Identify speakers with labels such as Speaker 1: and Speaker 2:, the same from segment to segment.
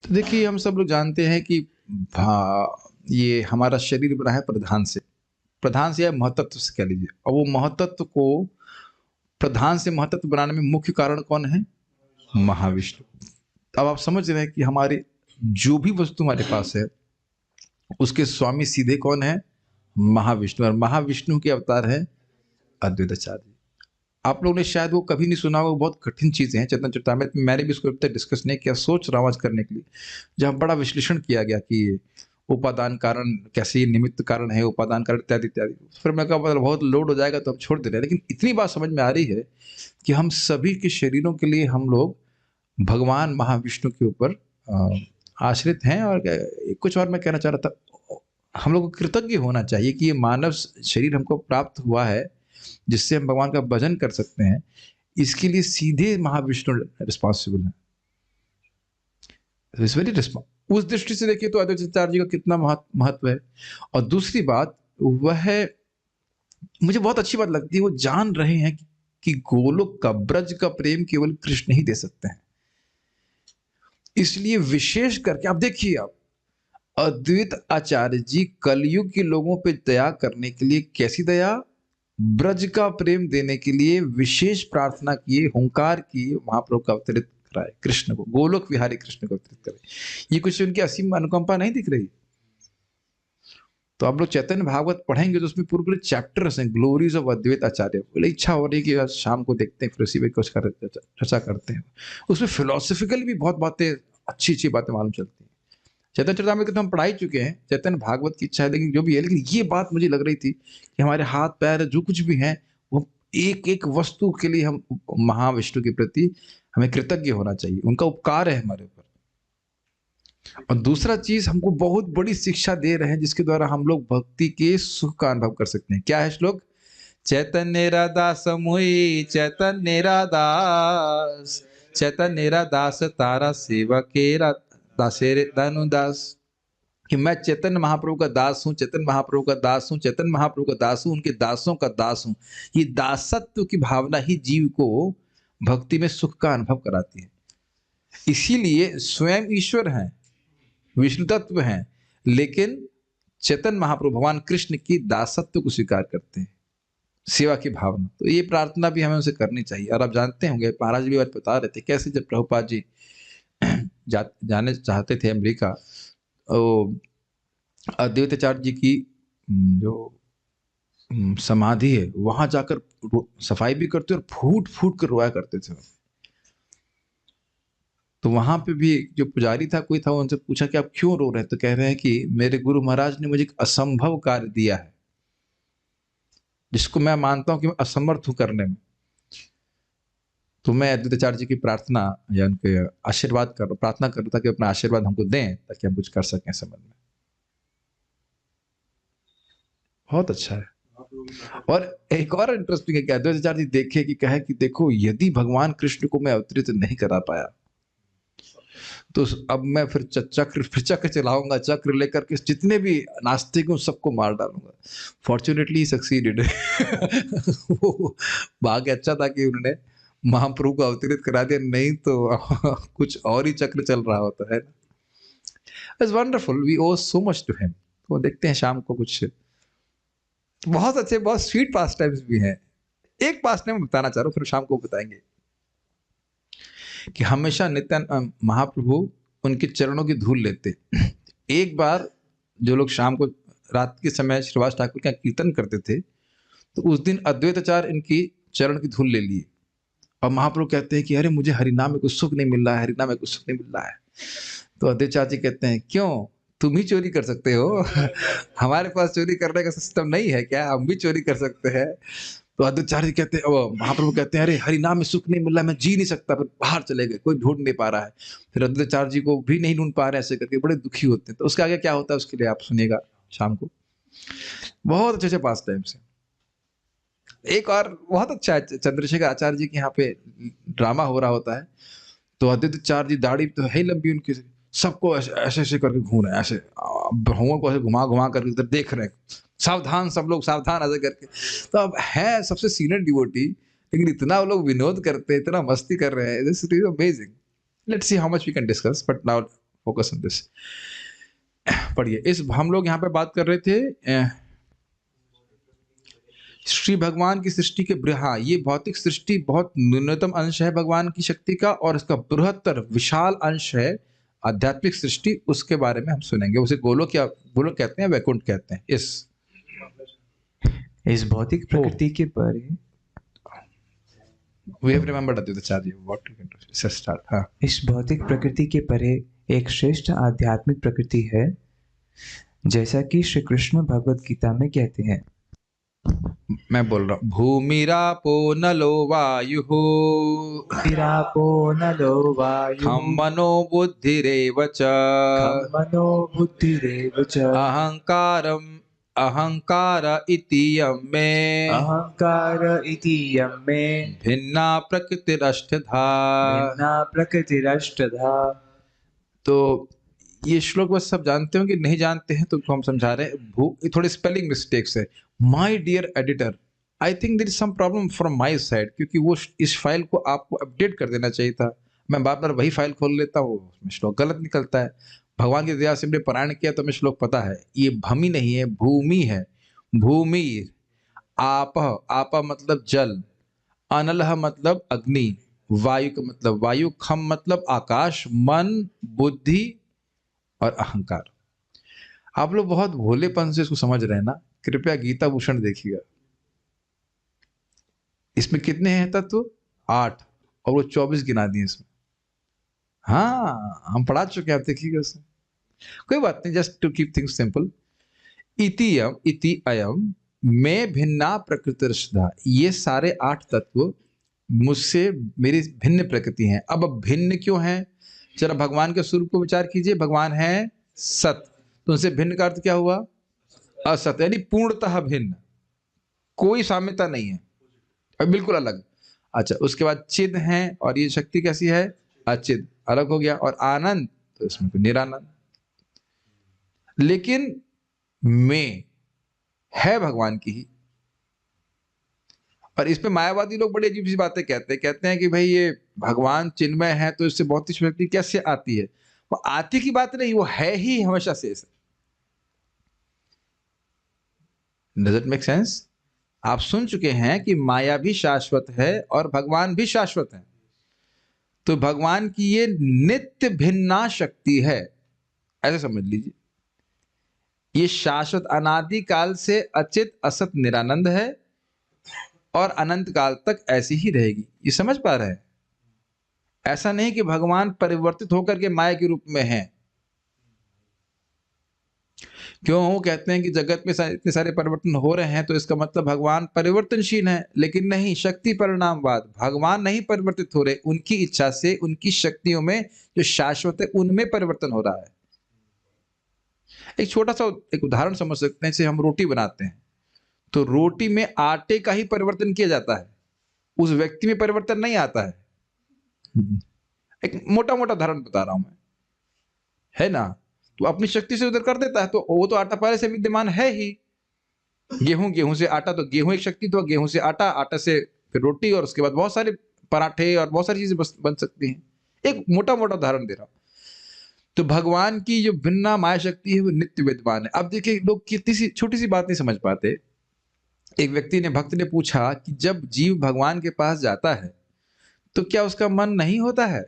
Speaker 1: तो देखिए, हम सब लोग जानते हैं कि ये हमारा शरीर बना है प्रधान से या महतत्व से कह लीजिए, और वो महतत्व को प्रधान से महतत्व बनाने में मुख्य कारण कौन है? महाविष्णु। अब आप समझ रहे हैं कि हमारे जो भी वस्तु हमारे पास है, उसके स्वामी सीधे कौन है? महाविष्णु। और महाविष्णु के अवतार है अद्वैताचार्य। आप लोगों ने शायद वो कभी नहीं सुना होगा, वो बहुत कठिन चीजें हैं चेतन चरितामृत में। मैंने भी इसको अब तक डिस्कस नहीं किया, सोच रहा हूँ आज करने के लिए, जहाँ बड़ा विश्लेषण किया गया कि उपादान कारण कैसे, ये निमित्त कारण है, उपादान कारण इत्यादि इत्यादि। फिर मैं कहा मतलब बहुत लोड हो जाएगा तो हम छोड़ दे रहे हैं, लेकिन इतनी बात समझ में आ रही है कि हम सभी के शरीरों के लिए हम लोग भगवान महाविष्णु के ऊपर आश्रित हैं। और कुछ और मैं कहना चाह रहा था, हम लोग को कृतज्ञ होना चाहिए कि ये मानव शरीर हमको प्राप्त हुआ है, जिससे हम भगवान का भजन कर सकते हैं। इसके लिए सीधे महाविष्णु रिस्पॉन्सिबल है। इट्स वेरी उस दृष्टि से देखिए तो अद्वैताचार्य जी का कितना महत्व है। और दूसरी बात, वह मुझे बहुत अच्छी बात लगती है, वो जान रहे हैं कि गोलोक का, ब्रज का प्रेम केवल कृष्ण ही दे सकते हैं। इसलिए विशेष करके आप देखिए, आप अद्वैत आचार्य जी कलयुग के लोगों पे दया करने के लिए, कैसी दया, ब्रज का प्रेम देने के लिए विशेष प्रार्थना किए, हुंकार किए, महाप्रभु का अवतरित कराए, कृष्ण को, गोलोक विहारी कृष्ण को अवतरित करे। ये कुछ उनकी असीम अनुकंपा नहीं दिख रही? तो आप लोग चैतन्य भागवत पढ़ेंगे तो उसमें पूरे पूरे चैप्टर्स हैं, ग्लोरीज ऑफ अद्वैत आचार्य। बोले इच्छा हो रही है कि आज शाम को देखते हैं, फिर उसी पे कुछ चर्चा करते हैं। उसमें फिलोसफिकली भी बहुत बातें, अच्छी अच्छी बातें मालूम चलती हैं। चैतन्य चरितामृत तो हम पढ़ा ही चुके हैं, चैतन्य भागवत की इच्छा है, लेकिन जो भी है, लेकिन ये बात मुझे लग रही थी कि हमारे हाथ पैर जो कुछ भी हैं, वो एक एक वस्तु के लिए हम महाविष्णु के प्रति हमें कृतज्ञ होना चाहिए, उनका उपकार है हमारे ऊपर। और दूसरा चीज, हमको बहुत बड़ी शिक्षा दे रहे हैं, जिसके द्वारा हम लोग भक्ति के सुख का अनुभव कर सकते हैं। क्या है श्लोक? चैतन्य दास मोहि चैतन्य दास, चैतन्य दास तारा सेवा के दासेरे दानुदास। कि मैं चैतन्य महाप्रभु का दास हूँ, चैतन्य महाप्रभु का दास हूँ, चैतन्य महाप्रभु का दास हूँ, उनके दासों का दास हूँ। ये दासत्व की भावना ही जीव को भक्ति में सुख का अनुभव कराती है। इसीलिए स्वयं ईश्वर हैं, विष्णु तत्व हैं, लेकिन चैतन्य महाप्रभु भगवान कृष्ण की दासत्व को स्वीकार करते हैं, सेवा की भावना। तो ये प्रार्थना भी हमें उनसे करनी चाहिए। और आप जानते होंगे, महाराज भी बात बता रहे थे, कैसे जब प्रभुपाद जी जाने चाहते थे अमेरिका, अद्वैताचार्य जी की जो समाधि है, वहां जाकर सफाई भी करते और फूट फूट कर रोया करते थे। तो वहां पे भी जो पुजारी था, कोई था, उनसे पूछा कि आप क्यों रो रहे हैं? तो कह रहे हैं कि मेरे गुरु महाराज ने मुझे एक असंभव कार्य दिया है, जिसको मैं मानता हूं कि मैं असमर्थ हूं करने में। तो मैं अद्वैताचार्य जी की प्रार्थना या उनके आशीर्वाद प्रार्थना कर रहा था कि अपना आशीर्वाद हमको दें, ताकि हम कुछ कर सकें संबंध में। बहुत अच्छा है। और एक और इंटरेस्टिंग है कि अद्वैताचार्य जी देखे कि कहे कि देखो, यदि भगवान कृष्ण को मैं अवतरित नहीं करा पाया, तो अब मैं फिर चक्र चलाऊंगा, चक्र लेकर के जितने भी नास्तिक हूं सबको मार डालूंगा। Fortunately succeeded. वो भाग्य अच्छा था कि उन्होंने महाप्रभु को अवतरित करा दिया, नहीं तो कुछ और ही चक्र चल रहा होता है। It's wonderful, we owe so much to him. तो देखते हैं शाम को कुछ बहुत अच्छे, बहुत स्वीट पास टाइम्स भी हैं। एक पास टाइम बताना चाह रहा हूँ, फिर शाम को बताएंगे कि हमेशा नित्यानंद महाप्रभु उनके चरणों की धूल लेते। एक बार जो लोग शाम को, रात के समय श्रीवास ठाकुर का कीर्तन करते थे, तो उस दिन अद्वैताचार्य इनकी चरण की धूल ले लिए। और महाप्रभु कहते हैं कि अरे मुझे हरिनाम में कुछ सुख नहीं मिल रहा है, हरिनाम में कुछ सुख नहीं मिल रहा है। तो अद्वैताचार्य जी कहते हैं, क्यों, तुम ही चोरी कर सकते हो? हमारे पास चोरी करने का सिस्टम नहीं है क्या? हम भी चोरी कर सकते हैं। तो अद्वैताचार्य कहते हैं, महाप्रभु कहते हैं, अरे हरिनाम में सुख नहीं मिल रहा है, मैं जी नहीं सकता। फिर बाहर चले गए, कोई ढूंढ नहीं पा रहा है। फिर अद्वैताचार्य जी को भी नहीं ढूंढ पा रहे, ऐसे करके बड़े दुखी होते हैं। तो उसके आगे क्या होता है, उसके लिए आप सुनिएगा शाम को। बहुत अच्छे अच्छे पास टाइम से। एक और बहुत अच्छा है, चंद्रशेखर आचार्य जी के यहाँ पे ड्रामा हो रहा होता है, तो अद्वैताचार्य जी, दाढ़ी तो है ही लंबी उनकी, सबको ऐसे ऐसे ऐसे करके घूम रहे हैं, ऐसे बहुओं को ऐसे घुमा घुमा करके इधर देख रहे हैं, सावधान, सब लोग सावधान ऐसे करके। तो अब है सबसे सीनियर डिवोटी, लेकिन इतना वो लोग विनोद करते हैं, इतना मस्ती कर रहे हैं, this is amazing. Let's see how much we can discuss, but now focus on this. पढ़िए, इस हम लोग यहाँ पे बात कर रहे थे श्री भगवान की सृष्टि के। हाँ, ये भौतिक सृष्टि बहुत न्यूनतम अंश है भगवान की शक्ति का, और इसका बृहत्तर विशाल अंश है आध्यात्मिक सृष्टि। उसके बारे में हम सुनेंगे। उसे गोलोक, क्या गोलोक कहते हैं, वैकुंठ कहते हैं।
Speaker 2: इस भौतिक प्रकृति के परे
Speaker 1: We have remembered Advaitacharya what you can do. Let's start. हाँ,
Speaker 2: इस भौतिक प्रकृति के परे एक श्रेष्ठ आध्यात्मिक प्रकृति है, जैसा कि श्री कृष्ण भगवत गीता में कहते हैं।
Speaker 1: मैं बोल रहा हूँ, भूमिरापो नलो वायुः
Speaker 2: निरापो नलो वायुः
Speaker 1: खम मनो बुद्धिरेव च
Speaker 2: खं मनो बुद्धिरेव च
Speaker 1: अहंकार इति यं मे
Speaker 2: अहंकार इति यं मे
Speaker 1: भिन्ना प्रकृतिरष्टधा।
Speaker 2: भिन्ना प्रकृतिरष्टधा।
Speaker 1: तो ये श्लोक बस सब जानते हो कि नहीं जानते हैं, तो हम समझा रहे हैं। थोड़े स्पेलिंग मिस्टेक्स है। My dear editor, I think there is some problem from my side, क्योंकि वो इस फाइल को आपको अपडेट कर देना चाहिए था। मैं बार बार वही फाइल खोल लेता हूँ, उसमें श्लोक गलत निकलता है। भगवान की दया से हमने पारायण किया तो हमें श्लोक पता है। ये भूमि नहीं है, भूमि है। भूमि, आप, आप मतलब जल, अनलह मतलब अग्नि, वायु का मतलब वायु, खम मतलब आकाश, मन, बुद्धि और अहंकार। आप लोग बहुत भोलेपन से इसको समझ रहे हैं ना। कृपया गीता भूषण देखिएगा, इसमें कितने हैं तत्व? 8, और वो 24 गिना दिए इसमें। हाँ, हम पढ़ा चुके हैं, आप देखिएगा उसमें। कोई बात नहीं, just to keep things simple. इतियम इति अयम में भिन्ना प्रकृतिरष्टा, ये सारे 8 तत्व मुझसे मेरी भिन्न प्रकृति हैं। अब भिन्न क्यों हैं? जरा भगवान के स्वरूप को विचार कीजिए। भगवान है सत, तो उनसे भिन्न का अर्थ क्या हुआ? असत, यानी पूर्णतः भिन्न, कोई साम्यता नहीं है, और बिल्कुल अलग। अच्छा, उसके बाद चिद है, और ये शक्ति कैसी है? अचिद, अलग हो गया। और आनंद, तो इसमें तो निरानंद। लेकिन मैं है भगवान की ही। और इस पे मायावादी लोग बड़ी अजीब सी बातें कहते हैं कि भाई ये भगवान चिन्मय है तो इससे भौतिक शक्ति कैसे आती है? वो आती की बात नहीं, वो है ही हमेशा से। Does it make sense? आप सुन चुके हैं कि माया भी शाश्वत है और भगवान भी शाश्वत है। तो भगवान की ये नित्य भिन्ना शक्ति है, ऐसे समझ लीजिए। ये शाश्वत अनादि काल से अचित असत निरानंद है, और अनंत काल तक ऐसी ही रहेगी। ये समझ पा रहे हैं? ऐसा नहीं कि भगवान परिवर्तित होकर के माया के रूप में है। क्यों वो कहते हैं कि जगत में इतने सारे परिवर्तन हो रहे हैं, तो इसका मतलब भगवान परिवर्तनशील है। लेकिन नहीं, शक्ति परिणामवाद, भगवान नहीं परिवर्तित हो रहे, उनकी इच्छा से, उनकी शक्तियों में जो शाश्वत है उनमें परिवर्तन हो रहा है। एक छोटा सा एक उदाहरण समझ सकते हैं। जैसे हम रोटी बनाते हैं, तो रोटी में आटे का ही परिवर्तन किया जाता है, उस व्यक्ति में परिवर्तन नहीं आता है। एक मोटा मोटा उदाहरण बता रहा हूं मैं, है ना। तो अपनी शक्ति से उधर कर देता है, तो वो तो आटा पहले से विद्यमान है ही। गेहूं से आटा, तो गेहूं एक शक्ति, तो गेहूं से आटा, आटा से फिर रोटी, और उसके बाद बहुत सारे पराठे और बहुत सारी चीजें बन सकती हैं। एक मोटा मोटा उदाहरण दे रहा हूं। तो भगवान की जो भिन्ना माया शक्ति है वो नित्य विद्यमान है। अब देखिए, लोग कितनी सी छोटी सी बात नहीं समझ पाते। एक व्यक्ति ने, भक्त ने पूछा कि जब जीव भगवान के पास जाता है तो क्या उसका मन नहीं होता है?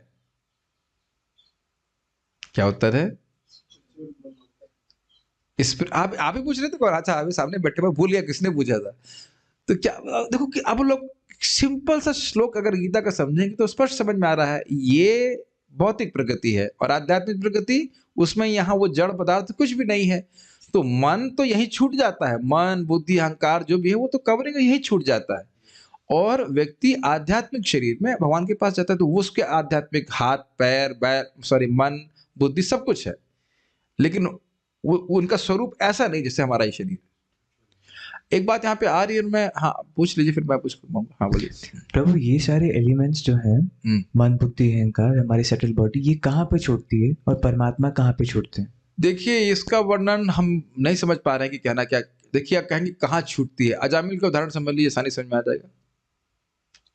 Speaker 1: क्या उत्तर है? इस पर आप ही पूछ रहे थे कौन? अच्छा, अभी सामने बैठे, मैं भूल गया किसने पूछा था। तो क्या देखो कि अब लोग सिंपल सा श्लोक अगर गीता का समझेंगे तो स्पष्ट समझ में आ रहा है, ये भौतिक प्रकृति है और आध्यात्मिक प्रकृति, उसमें यहाँ वो जड़ पदार्थ कुछ भी नहीं है। तो मन तो यही छूट जाता है, मन, बुद्धि, अहंकार जो भी है वो तो कवरिंग यही छूट जाता है। और व्यक्ति आध्यात्मिक शरीर में भगवान के पास जाता है, तो वो उसके आध्यात्मिक हाथ, पैर, मन, बुद्धि सब कुछ है। लेकिन वो उनका स्वरूप ऐसा नहीं जैसे हमारा ये शरीर। एक बात यहाँ पे आ रही है, मैं, हाँ पूछ लीजिए, फिर मैं पूछ पाऊंगा। हाँ बोलिए।
Speaker 2: प्रभु, ये सारे एलिमेंट्स जो हैं, मन, बुद्धि, अहंकार, हमारी सेटल बॉडी, ये कहाँ पे छूटती है और परमात्मा कहाँ पे छूटते हैं?
Speaker 1: देखिए, इसका वर्णन हम नहीं समझ पा रहे हैं कि कहना क्या। देखिए, आप कहेंगे कहाँ छूटती है। अजामिल का उदाहरण समझ लीजिए, आसानी समझ में आ जाएगा।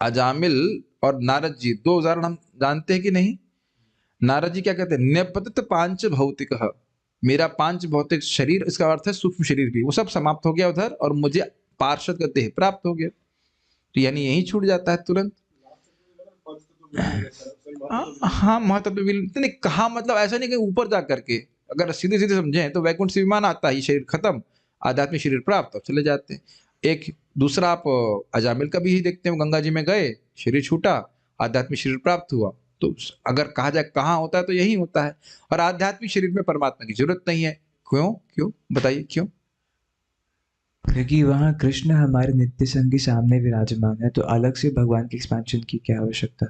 Speaker 1: अजामिल और नारद जी, 2 उदाहरण हम जानते हैं कि नहीं? नारद जी क्या कहते हैं, न्यपतित पांच भौतिक, मेरा पांच भौतिक शरीर, इसका अर्थ है सूक्ष्म शरीर भी, वो सब समाप्त हो गया उधर और मुझे पार्षद का देह प्राप्त हो गया। तो यानी यही छूट जाता है तुरंत। हाँ, महत्व नहीं कहा, मतलब ऐसा नहीं कि ऊपर जा करके, अगर सीधे सीधे समझें तो वैकुंठ से विमान आता है, ये शरीर खत्म, आध्यात्मिक शरीर प्राप्त, अब चले जाते हैं। एक दूसरा आप अजामिल का भी ही देखते हो, गंगा जी में गए, शरीर छूटा, आध्यात्मिक शरीर प्राप्त हुआ। तो अगर कहा जाए कहाँ होता है तो यही होता है। और आध्यात्मिक शरीर में परमात्मा की जरूरत नहीं है। क्यों? क्यों बताइए क्यों?
Speaker 2: क्योंकि वहाँ कृष्ण हमारे नित्य संगी सामने विराजमान है, तो अलग से भगवान के एक्सपेंशन की क्या आवश्यकता।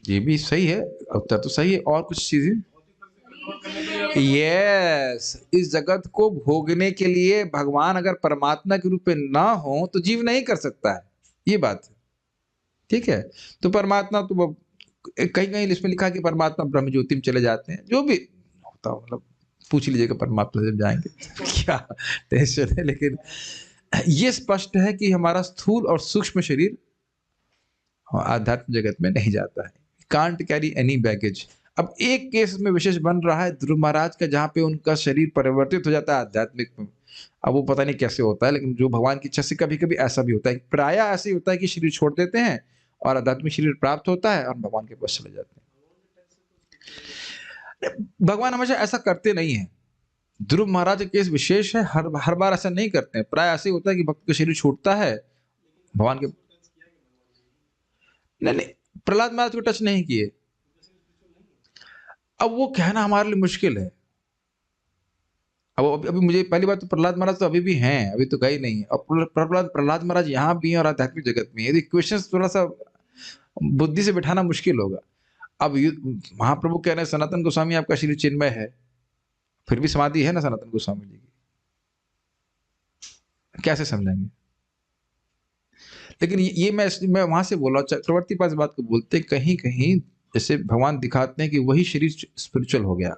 Speaker 1: ये भी सही है, उत्तर तो सही है। और कुछ चीजें, यस, इस जगत को भोगने के लिए भगवान अगर परमात्मा के रूप में ना हो तो जीव नहीं कर सकता है, ये बात है। ठीक है, तो परमात्मा तो कहीं कहीं इसमें लिखा कि परमात्मा ब्रह्म ज्योति में चले जाते हैं, जो भी होता, मतलब पूछ लीजिएगा परमात्मा जब जाएंगे क्या टेंशन है। लेकिन ये स्पष्ट है कि हमारा स्थूल और सूक्ष्म शरीर आध्यात्म जगत में नहीं जाता है, कांट कैरी एनी बैगेज। अब एक केस में विशेष बन रहा है ध्रुव महाराज का, जहां पे उनका शरीर परिवर्तित हो जाता है आध्यात्मिक में। अब वो पता नहीं कैसे होता है, लेकिन जो भगवान की इच्छा से कभी कभी ऐसा भी होता है, प्राय ऐसे ही होता है कि शरीर छोड़ देते हैं और आध्यात्मिक शरीर प्राप्त होता है और भगवान के पास चले जाते हैं। भगवान हमेशा ऐसा करते नहीं है। ध्रुव महाराज का केस विशेष है, हर बार ऐसा नहीं करते हैं, प्राय ऐसे होता है कि भक्त का शरीर छूटता है भगवान के। नहीं नहीं, प्रहलाद महाराज को टच नहीं किए। अब वो कहना हमारे लिए मुश्किल है। अब अभी मुझे पहली बात तो प्रहलाद महाराज तो अभी भी हैं, अभी तो गए नहीं है। और प्रहलाद महाराज यहाँ भी हैं और आध्यात्मिक जगत में है। यदि क्वेश्चन थोड़ा सा बुद्धि से बिठाना मुश्किल होगा। अब महाप्रभु कह रहे हैं सनातन गोस्वामी आपका शरीर चिन्मय है, फिर भी समाधि है ना सनातन गोस्वामी जी की, कैसे समझेंगे? लेकिन ये मैं वहां से बोल रहा हूँ, चक्रवर्ती पास बात को बोलते कहीं कहीं जैसे भगवान दिखाते हैं कि वही शरीर स्पिरिचुअल हो गया,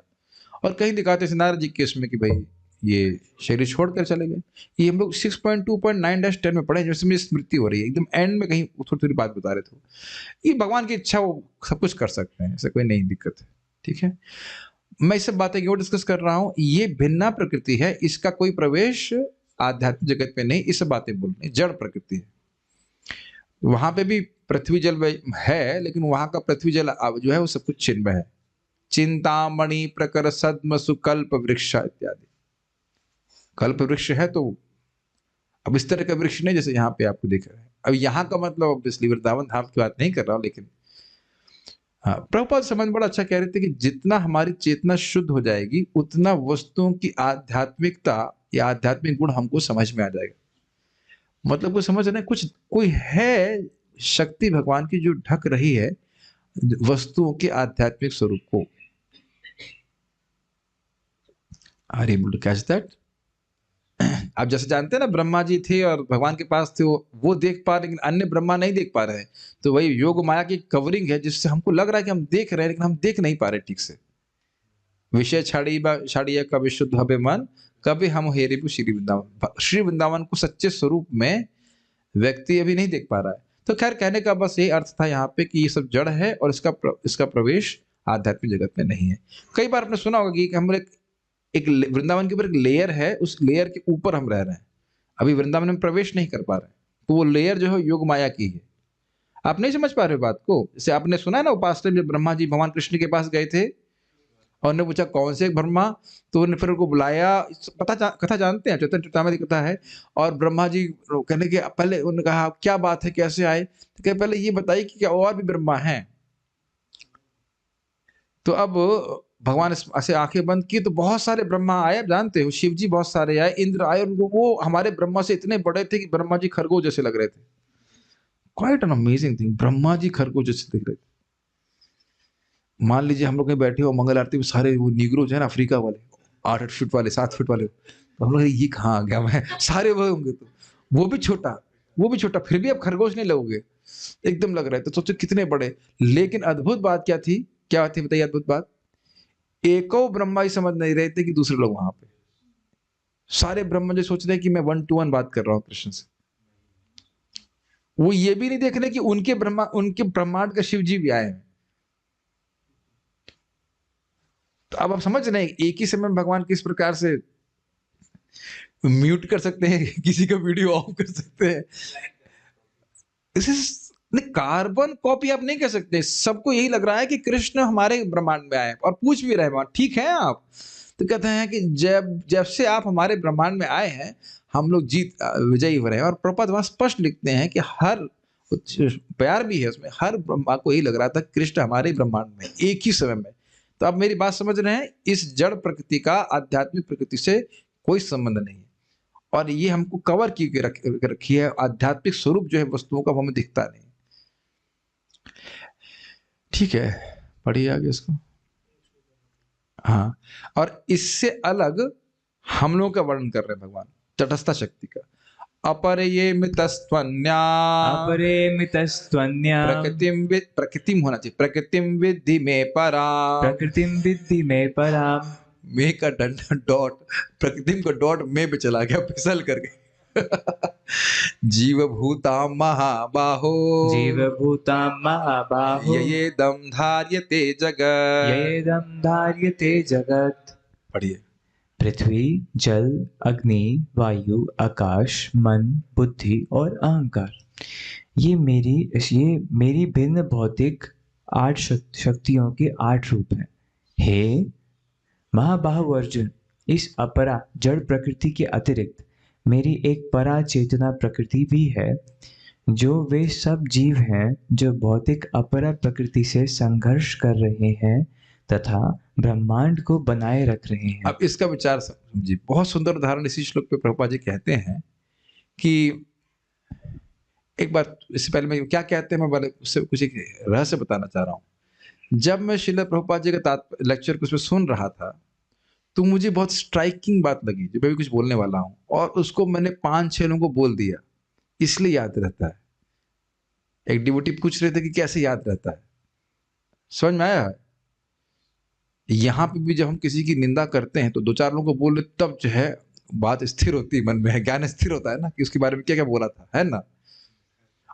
Speaker 1: और कहीं दिखाते हैं नारद जी केस में कि भाई ये शरीर छोड़कर चले गए। ये हम लोग 6.2.9-10 में पढ़े, जिसमें स्मृति हो रही है एकदम एंड में, कहीं थोड़ी थोड़ी बात बता रहे थे। ये भगवान की इच्छा, वो सब कुछ कर सकते हैं, ऐसा कोई नहीं दिक्कत है। ठीक है, मैं इस सब बातें क्यों डिस्कस कर रहा हूँ, ये भिन्ना प्रकृति है, इसका कोई प्रवेश आध्यात्मिक जगत में नहीं। इस बातें बोलने जड़ प्रकृति है, वहां पे भी पृथ्वी जल है, लेकिन वहां का पृथ्वी जल जो है वो सब कुछ चिन्मय है। चिंतामणि प्रकर सद्म सुकल्प वृक्ष इत्यादि। कल्प वृक्ष है तो अब इस तरह का वृक्ष नहीं जैसे यहाँ पे आपको दिख रहा है। अब यहाँ का मतलब ऑब्वियसली वृंदावन धाम की बात नहीं कर रहा हूँ, लेकिन हाँ, प्रभुपाद समझ बड़ा अच्छा कह रहे थे कि जितना हमारी चेतना शुद्ध हो जाएगी उतना वस्तुओं की आध्यात्मिकता या आध्यात्मिक गुण हमको समझ में आ जाएगा। मतलब को समझ रहे, कुछ कोई है शक्ति भगवान की जो ढक रही है वस्तुओं के आध्यात्मिक स्वरूप को। Are able to catch that? आप जैसे जानते हैं ना, ब्रह्मा जी थे और भगवान के पास थे, वो देख पा रहे, लेकिन अन्य ब्रह्मा नहीं देख पा रहे हैं। तो वही योग माया की कवरिंग है, जिससे हमको लग रहा है कि हम देख रहे हैं, लेकिन हम देख नहीं पा रहे ठीक से। विषय छाड़िया कभी शुद्ध हबे मन, कभी हम हेरिपु श्री वृंदावन। श्री वृंदावन को सच्चे स्वरूप में व्यक्ति अभी नहीं देख पा रहा है। तो खैर, कहने का बस ये अर्थ था यहाँ पे कि ये सब जड़ है और इसका प्रवेश आध्यात्मिक जगत में नहीं है। कई बार आपने सुना होगा कि हम एक वृंदावन के ऊपर एक लेयर है, उस लेयर के ऊपर हम रह रहे हैं, अभी वृंदावन में प्रवेश नहीं कर पा रहे हैं। तो वो लेयर जो है योग माया की है। आप नहीं समझ पा रहे बात को। जैसे आपने सुना है ना, उपास टाइम जब ब्रह्मा जी भगवान कृष्ण के पास गए थे और उन्होंने पूछा कौन से ब्रह्मा, तो उन्होंने फिर उनको बुलाया। कथा जानते हैं, चैतन्य चरितामृत की कथा है। और ब्रह्मा जी कहने के पहले उन्होंने कहा क्या बात है, कैसे आए? तो कहे पहले ये बताइए कि क्या और भी ब्रह्मा हैं? तो अब भगवान ऐसे आंखें बंद की तो बहुत सारे ब्रह्मा आए। आप जानते हो, शिव जी बहुत सारे आए, इंद्र आए, और वो हमारे ब्रह्मा से इतने बड़े थे कि ब्रह्मा जी खरगोश जैसे लग रहे थे। Quite an amazing thing, Brahma ji खरगोश जैसे दिख रहे थे। मान लीजिए हम लोग कहीं बैठे हो मंगल आरती में, सारे वो निग्रोज है ना, अफ्रीका वाले, 8 फीट वाले, 7 फीट वाले, तो हम लोग ये कहाँ आ गया मैं, सारे वो होंगे। तो वो भी छोटा, फिर भी अब खरगोश नहीं लगोगे, एकदम लग रहा है। तो सोचो कितने बड़े। लेकिन अद्भुत बात क्या थी बताइए? अद्भुत बात, एको ब्रह्मा ही समझ नहीं रहे थे कि दूसरे लोग वहां पे। सारे ब्रह्मा जी सोच रहे हैं कि मैं 1-to-1 बात कर रहा हूं कृष्ण से। वो ये भी नहीं देख रहे कि उनके ब्रह्मांड का शिव जी भी आए हैं। तो अब आप समझ रहे हैं एक ही समय में भगवान किस प्रकार से म्यूट कर सकते हैं, किसी का वीडियो ऑफ कर सकते हैं। इसे नहीं, कार्बन कॉपी आप नहीं कह सकते। सबको यही लग रहा है कि कृष्ण हमारे ब्रह्मांड में आए और पूछ भी रहे हैं, ठीक है आप? तो कहते हैं कि जब जब से आप हमारे ब्रह्मांड में आए हैं हम लोग विजयी हो रहे हैं। और प्रपद वहां स्पष्ट लिखते हैं कि हर प्यार भी है उसमें, हर ब्रह्मा को यही लग रहा था कृष्ण हमारे ब्रह्मांड में एक ही समय में। तो आप मेरी बात समझ रहे हैं, इस जड़ प्रकृति का आध्यात्मिक प्रकृति से कोई संबंध नहीं है। और ये हमको कवर की रखी है, आध्यात्मिक स्वरूप जो है वस्तुओं का वो हमें दिखता नहीं। ठीक है, पढ़िए आगे इसको। हाँ, और इससे अलग हम लोगों का वर्णन कर रहे हैं भगवान तटस्था शक्ति का। अपरिमितस्त्वन्या
Speaker 2: अपरिमितस्त्वन्या
Speaker 1: प्रकृतिम होना चाहिए, प्रकृतिम विद्धि में पराम।
Speaker 2: प्रकृतिम विद्धि में पराम।
Speaker 1: मे का डॉट प्रकृतिम का डॉट में पे चला गया फिसल करके। जीवभूतां महाबाहो
Speaker 2: जीवभूतां महाबाहो
Speaker 1: येदं धार्यते जगत्।
Speaker 2: येदं धार्यते जगत्।
Speaker 1: पढ़िए।
Speaker 2: पृथ्वी, जल, अग्नि, वायु, आकाश, मन, बुद्धि और अहंकार, ये मेरी भिन्न भौतिक 8 शक्तियों के 8 रूप हैं। हे महाबाहु अर्जुन, इस अपरा जड़ प्रकृति के अतिरिक्त मेरी एक परा चेतना प्रकृति भी है, जो वे सब जीव हैं जो भौतिक अपरा प्रकृति से संघर्ष कर रहे हैं तथा ब्रह्मांड को बनाए रख रहे हैं।
Speaker 1: अब इसका विचार समझिए, बहुत सुंदर उदाहरण इसी श्लोक पे प्रभुपाद जी कहते हैं कि एक बार इससे पहले मैं क्या कहते हैं, मैं उससे कुछ एक रहस्य बताना चाह रहा हूँ। जब मैं श्रील प्रभुपाद जी का लेक्चर कुछ सुन रहा था तो मुझे बहुत स्ट्राइकिंग बात लगी जो मैं भी कुछ बोलने वाला हूँ, और उसको मैंने 5-6 लोगों को बोल दिया, इसलिए याद रहता है। एक डिवोटी पूछ रहे थे कि कैसे याद रहता है, समझ में आया? यहाँ पे भी जब हम किसी की निंदा करते हैं तो 2-4 लोगों को बोले तब जो है बात स्थिर होती है, मन में ज्ञान स्थिर होता है ना कि उसके बारे में क्या क्या बोला था, है ना?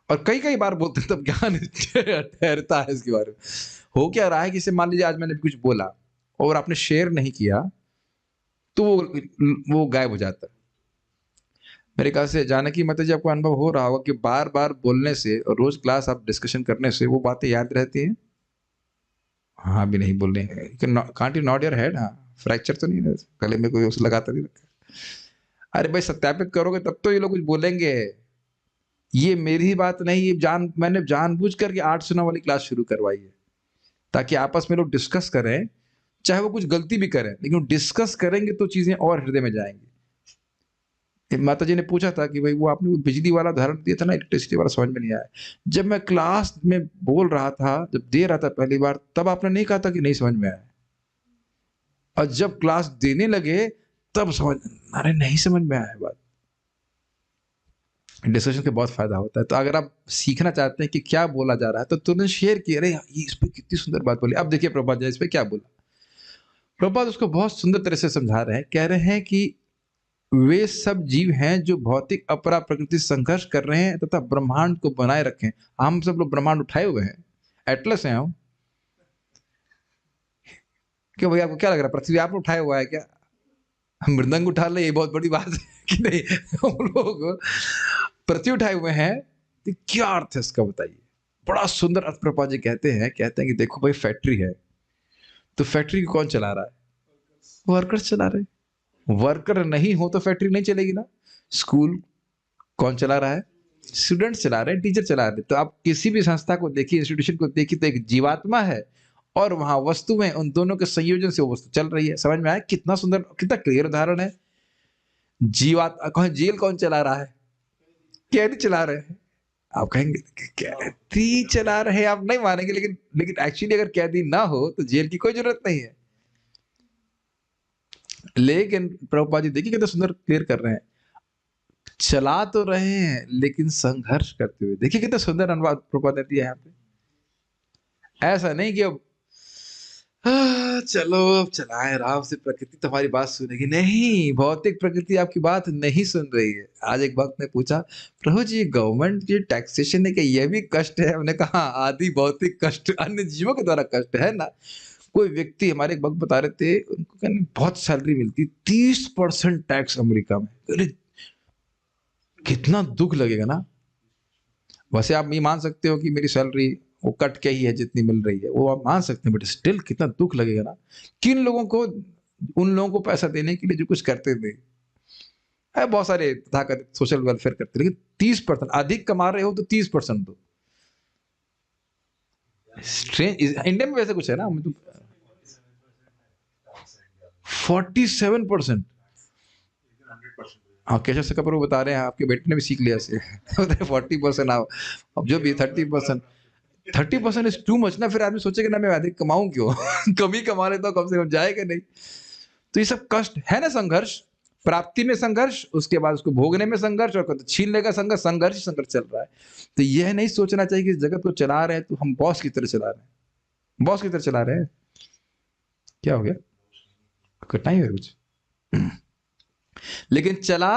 Speaker 1: और कई कई बार बोलते हैं तब ज्ञान ठहरता है इसके बारे में। हो क्या रहा है कि मान लीजिए आज मैंने कुछ बोला और आपने शेयर नहीं किया तो वो गायब हो जाता है। मेरे ख्याल से जानकी माता जी आपको अनुभव हो रहा होगा कि बार बार बोलने से और रोज क्लास आप डिस्कशन करने से वो बातें याद रहती हैं। हाँ भी नहीं बोल रहे हैं, can't you not your head? हाँ, फ्रैक्चर तो नहीं है गले में, कोई उसे लगाता नहीं रखा। अरे भाई सत्यापित करोगे तब तो ये लोग कुछ बोलेंगे। ये मेरी बात नहीं, ये मैंने जानबूझ करके 8 सुना वाली क्लास शुरू करवाई है ताकि आपस में लोग डिस्कस करें, चाहे वो कुछ गलती भी करें लेकिन डिस्कस करेंगे तो चीजें और हृदय में जाएंगी। माता जी ने पूछा था कि भाई वो आपने बिजली वाला उदाहरण दिया था ना, इलेक्ट्रिसिटी वाला, समझ में नहीं आया। जब मैं क्लास में बोल रहा था, जब दे रहा था पहली बार, तब आपने नहीं कहा था कि नहीं समझ में आया, और जब क्लास देने लगे तब समझ, अरे नहीं समझ में आया। बात डिस्कशन का बहुत फायदा होता है। तो अगर आप सीखना चाहते हैं कि क्या बोला जा रहा है तो तुरंत शेयर किए, अरे ये इस पर कितनी सुंदर बात बोली। अब देखिए प्रभुपाद जी इस पर क्या बोला। प्रभुपाद उसको बहुत सुंदर तरह से समझा रहे हैं, कह रहे हैं कि वे सब जीव हैं जो भौतिक अपरा प्रकृति से संघर्ष कर रहे हैं तथा ब्रह्मांड को बनाए रखें। हम सब लोग ब्रह्मांड उठाए हुए हैं, एटलस हैं हम। क्यों भैया, आपको क्या लग रहा है पृथ्वी आपने उठाया हुआ है क्या? हम मृदंग उठा ले, ये बहुत बड़ी बात है कि नहीं? हम लोग पृथ्वी उठाए हुए हैं, तो क्या अर्थ है इसका बताइए। बड़ा सुंदर अर्थ प्रभुपाद जी कहते हैं कि देखो भाई फैक्ट्री है, तो फैक्ट्री को कौन चला रहा है? वर्कर्स चला रहे हैं। वर्कर नहीं हो तो फैक्ट्री नहीं चलेगी ना। स्कूल कौन चला रहा है? स्टूडेंट्स चला रहे हैं, टीचर चला रहे हैं। तो आप किसी भी संस्था को देखिए, इंस्टीट्यूशन को देखिए, तो एक जीवात्मा है और वहां वस्तु में, उन दोनों के संयोजन से वो वस्तु चल रही है। समझ में आया? कितना सुंदर, कितना क्लियर उदाहरण है। जेल कौन चला रहा है? कैदी चला रहे हैं। आप कहेंगे कैदी चला रहे हैं, आप नहीं मानेंगे, लेकिन एक्चुअली अगर कैदी ना हो तो जेल की कोई जरूरत नहीं है। लेकिन प्रभुपाद जी देखिए कितना सुंदर क्लियर कर रहे हैं, चला तो रहे हैं लेकिन संघर्ष करते हुए। देखिए कितना सुंदर अनुवाद प्रभुपाद ने दिया यहाँ पे। ऐसा नहीं कि अब चलो अब चलाए राम से, प्रकृति तुम्हारी बात सुनेगी। नहीं, भौतिक प्रकृति आपकी बात नहीं सुन रही है। आज एक भक्त ने पूछा, प्रभु जी गवर्नमेंट की टैक्सेशन है कि यह भी कष्ट है? हमने कहा आदि भौतिक कष्ट अन्य जीवों के द्वारा कष्ट है ना। कोई व्यक्ति, हमारे एक वक्त बता रहे थे, उनको कहने बहुत सैलरी मिलती, 30% टैक्स अमेरिका में। अरे कितना दुख लगेगा ना। वैसे आप ये मान सकते हो कि मेरी सैलरी वो कट के ही है जितनी मिल रही है, वो आप मान सकते हैं, बट स्टिल कितना दुख लगेगा ना। किन लोगों को, उन लोगों को पैसा देने के लिए जो कुछ करते थे। बहुत सारे तथाकथित सोशल वेलफेयर करते, लेकिन 30% अधिक कमा रहे हो तो 30% दो। स्ट्रेंज। इंडिया में वैसे कुछ है ना, मतलब 47%। हाँ, केशव से कपूर बता रहे हैं, आपके बेटे ने भी सीख लिया से 40%। आओ अब जो भी 30% इज टू मच ना। फिर आदमी सोचेगा ना मैं अधिक कमाऊं क्यों कम ही कमा लेता हूं, कम से कम जाएगा नहीं। तो ये सब कष्ट है ना, संघर्ष, प्राप्ति में संघर्ष, उसके बाद उसको भोगने में संघर्ष, और छीनने का संघर्ष, संघर्ष ही संघर्ष चल रहा है। तो यह नहीं सोचना चाहिए कि इस जगत को चला रहे हैं तो हम बॉस की तरह चला रहे हैं। बॉस की तरह चला रहे हैं। क्या हो गया, कठिनाई है कुछ लेकिन चला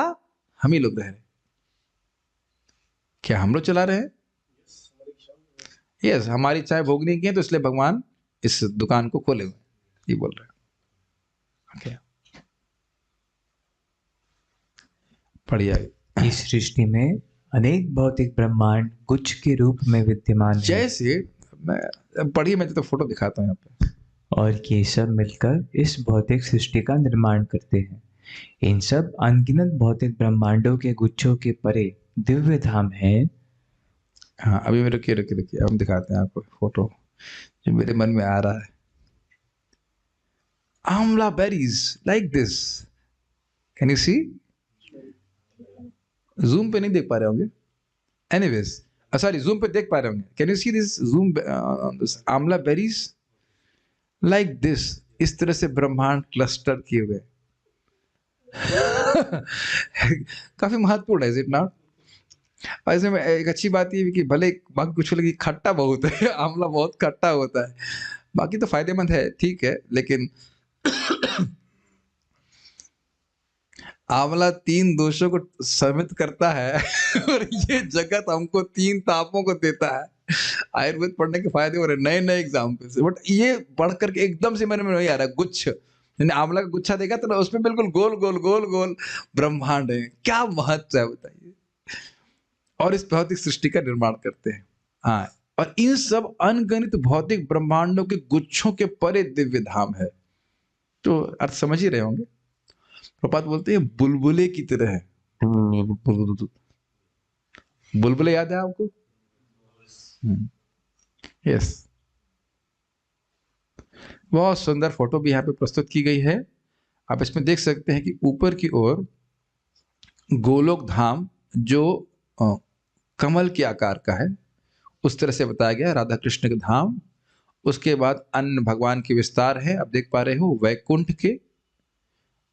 Speaker 1: हम ही लोग रह रहे। क्या हम लोग चला रहे हैं? यस, हमारी इच्छाएं भोगने की है, तो इसलिए भगवान इस दुकान को खोले हुए, ये बोल रहे हैं। okay. बढ़िया।
Speaker 2: इस सृष्टि में अनेक भौतिक ब्रह्मांड गुच्छ के रूप में विद्यमान है,
Speaker 1: जैसे मैं पढ़िए, मैं तो फोटो दिखाता हूँ यहाँ पे।
Speaker 2: और ये सब मिलकर इस भौतिक सृष्टि का निर्माण करते हैं। इन सब अनगिनत भौतिक ब्रह्मांडों के गुच्छों के परे दिव्य धाम है।
Speaker 1: हाँ, अभी मैं रुकिए, अब हम दिखाते हैं आपको फोटो जो मेरे मन में आ रहा है। Amla berries like this, can you see? Zoom पे नहीं देख पा रहे होंगे, एनीवेज, सॉरी, जूम पे देख पा रहे होंगे। Can you see this zoom, आंवला बेरीज लाइक दिस, इस तरह से ब्रह्मांड क्लस्टर किए हुए काफी महत्वपूर्ण है, इज इट नॉट? ऐसे में एक अच्छी बात ये कि भले बाकी कुछ लगे खट्टा बहुत है आंवला बहुत खट्टा होता है, बाकी तो फायदेमंद है, ठीक है, लेकिन आंवला 3 दोषों को समित करता है और ये जगत हमको 3 तापों को देता है। आयुर्वेद पढ़ने के फायदे हो रहे नए नए एग्जाम्पल से, बट ये पढ़ करके एकदम से मेरे में नहीं आ रहा। गुच्छ, मैंने आंवला का गुच्छा देखा तो उसमें बिल्कुल गोल गोल गोल गोल ब्रह्मांड है। क्या महत्व है बताइए। और इस भौतिक सृष्टि का निर्माण करते हैं। हाँ, और इन सब अनगणित भौतिक ब्रह्मांडों के गुच्छों के परे दिव्य धाम है। तो अर्थ समझ ही रहे होंगे। प्रपात बोलते हैं बुलबुले की तरह है। बुलबुले याद है आपको? यस। बहुत सुंदर फोटो भी यहाँ पे प्रस्तुत की गई है। आप इसमें देख सकते हैं कि ऊपर की ओर गोलोक धाम जो कमल के आकार का है, उस तरह से बताया गया राधा कृष्ण का धाम। उसके बाद अन्य भगवान के विस्तार है, आप देख पा रहे हो वैकुंठ के,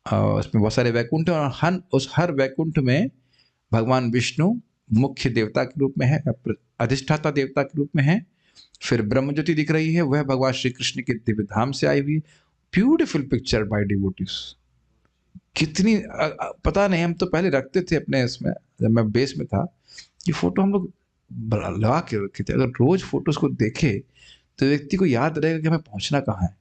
Speaker 1: उसमें बहुत सारे वैकुंठ हैं, और उस हर वैकुंठ में भगवान विष्णु मुख्य देवता के रूप में है, अधिष्ठाता देवता के रूप में है। फिर ब्रह्म ज्योति दिख रही है, वह भगवान श्री कृष्ण के दिव्य धाम से आई हुई। Beautiful picture by devotees. कितनी पता नहीं, हम तो पहले रखते थे अपने इसमें, जब मैं बेस में था, ये फोटो हम लोग लगा के रखे थे। अगर रोज फोटोज को देखे तो व्यक्ति को याद रहेगा कि हमें पहुंचना कहाँ है।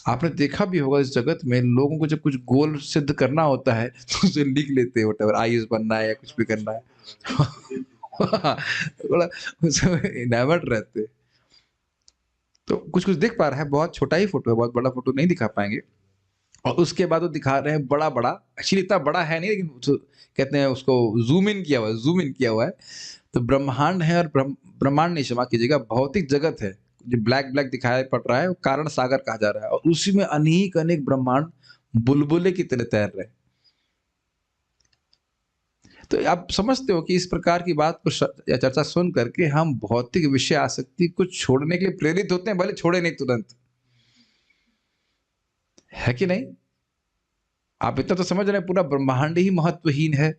Speaker 1: आपने देखा भी होगा इस जगत में लोगों को जब कुछ गोल सिद्ध करना होता है तो उसे लिख लेते हैं, व्हाटएवर, आईएएस बनना है या कुछ भी करना है बड़ा इनावर्ट रहते। तो कुछ कुछ दिख पा रहा है, बहुत छोटा ही फोटो है, बहुत बड़ा फोटो नहीं दिखा पाएंगे। और उसके बाद वो दिखा रहे हैं बड़ा बड़ा, एक्चुअली इतना बड़ा है नहीं, लेकिन कहते हैं उसको जूम इन किया हुआ है। तो ब्रह्मांड है, और ब्रह्मांड नहीं, क्षमा कीजिएगा, भौतिक जगत है जो ब्लैक ब्लैक दिखाई पड़ रहा है, वो कारण सागर कहा जा रहा है, और उसी में अनेक अनेक ब्रह्मांड बुलबुले की तरह तैर रहे। तो आप समझते हो कि इस प्रकार की बात को या चर्चा सुन करके हम भौतिक विषय आसक्ति को छोड़ने के लिए प्रेरित होते हैं, भले छोड़े नहीं तुरंत, है कि नहीं? आप इतना तो समझ रहे हैं पूरा ब्रह्मांड ही महत्वहीन है,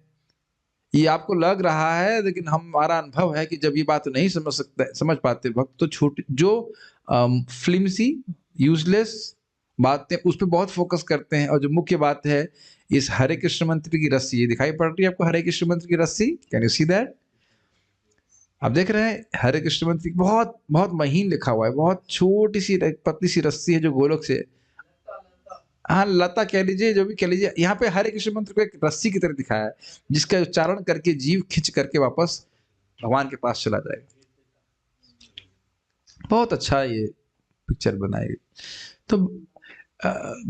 Speaker 1: ये आपको लग रहा है, लेकिन हमारा अनुभव है कि जब ये बात नहीं समझ पाते भक्त, तो छोटी जो फ्लिम्सी यूजलेस बातें उस पर बहुत फोकस करते हैं, और जो मुख्य बात है इस हरे कृष्ण मंत्र की रस्सी, ये दिखाई पड़ रही है आपको, हरे कृष्ण मंत्र की रस्सी, कैन यू सी दैट? आप देख रहे हैं हरे कृष्ण मंत्र बहुत बहुत महीन लिखा हुआ है, बहुत छोटी सी पतली सी रस्सी है जो गोलोक से, हाँ लता कह लीजिए, जो भी कह लीजिए, यहाँ पे हरे कृष्ण मंत्र को एक रस्सी की तरह दिखाया है जिसका उच्चारण करके जीव खिंच करके वापस भगवान के पास चला जाएगा। बहुत अच्छा ये पिक्चर बनाई। तो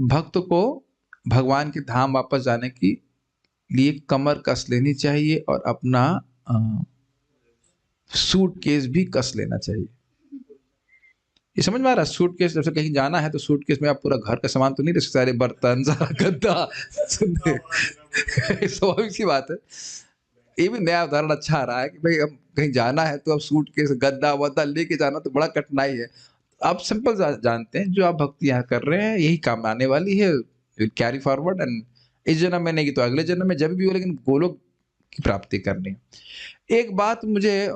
Speaker 1: भक्त को भगवान के धाम वापस जाने की लिए कमर कस लेनी चाहिए और अपना सूटकेस भी कस लेना चाहिए। ये समझ में आ रहा है? सूटकेस जैसे कहीं जाना है तो सूटकेस में आप पूरा घर का सामान तो नहीं रख सकते, सारे बर्तन सारा गद्दा स्वाभाविक सी बात है। ये भी नया उदाहरण अच्छा आ रहा है कि भाई अब कहीं जाना है तो अब सूटकेस गद्दा वद्दा लेके जाना तो बड़ा कठिनाई है। आप सिंपल जानते हैं जो आप भक्ति यहाँ कर रहे हैं यही काम आने वाली है, कैरी फॉरवर्ड, एंड इस जन्म में नहीं तो अगले जन्म में जब भी हो, लेकिन गोलोक की प्राप्ति करनी है। एक बात मुझे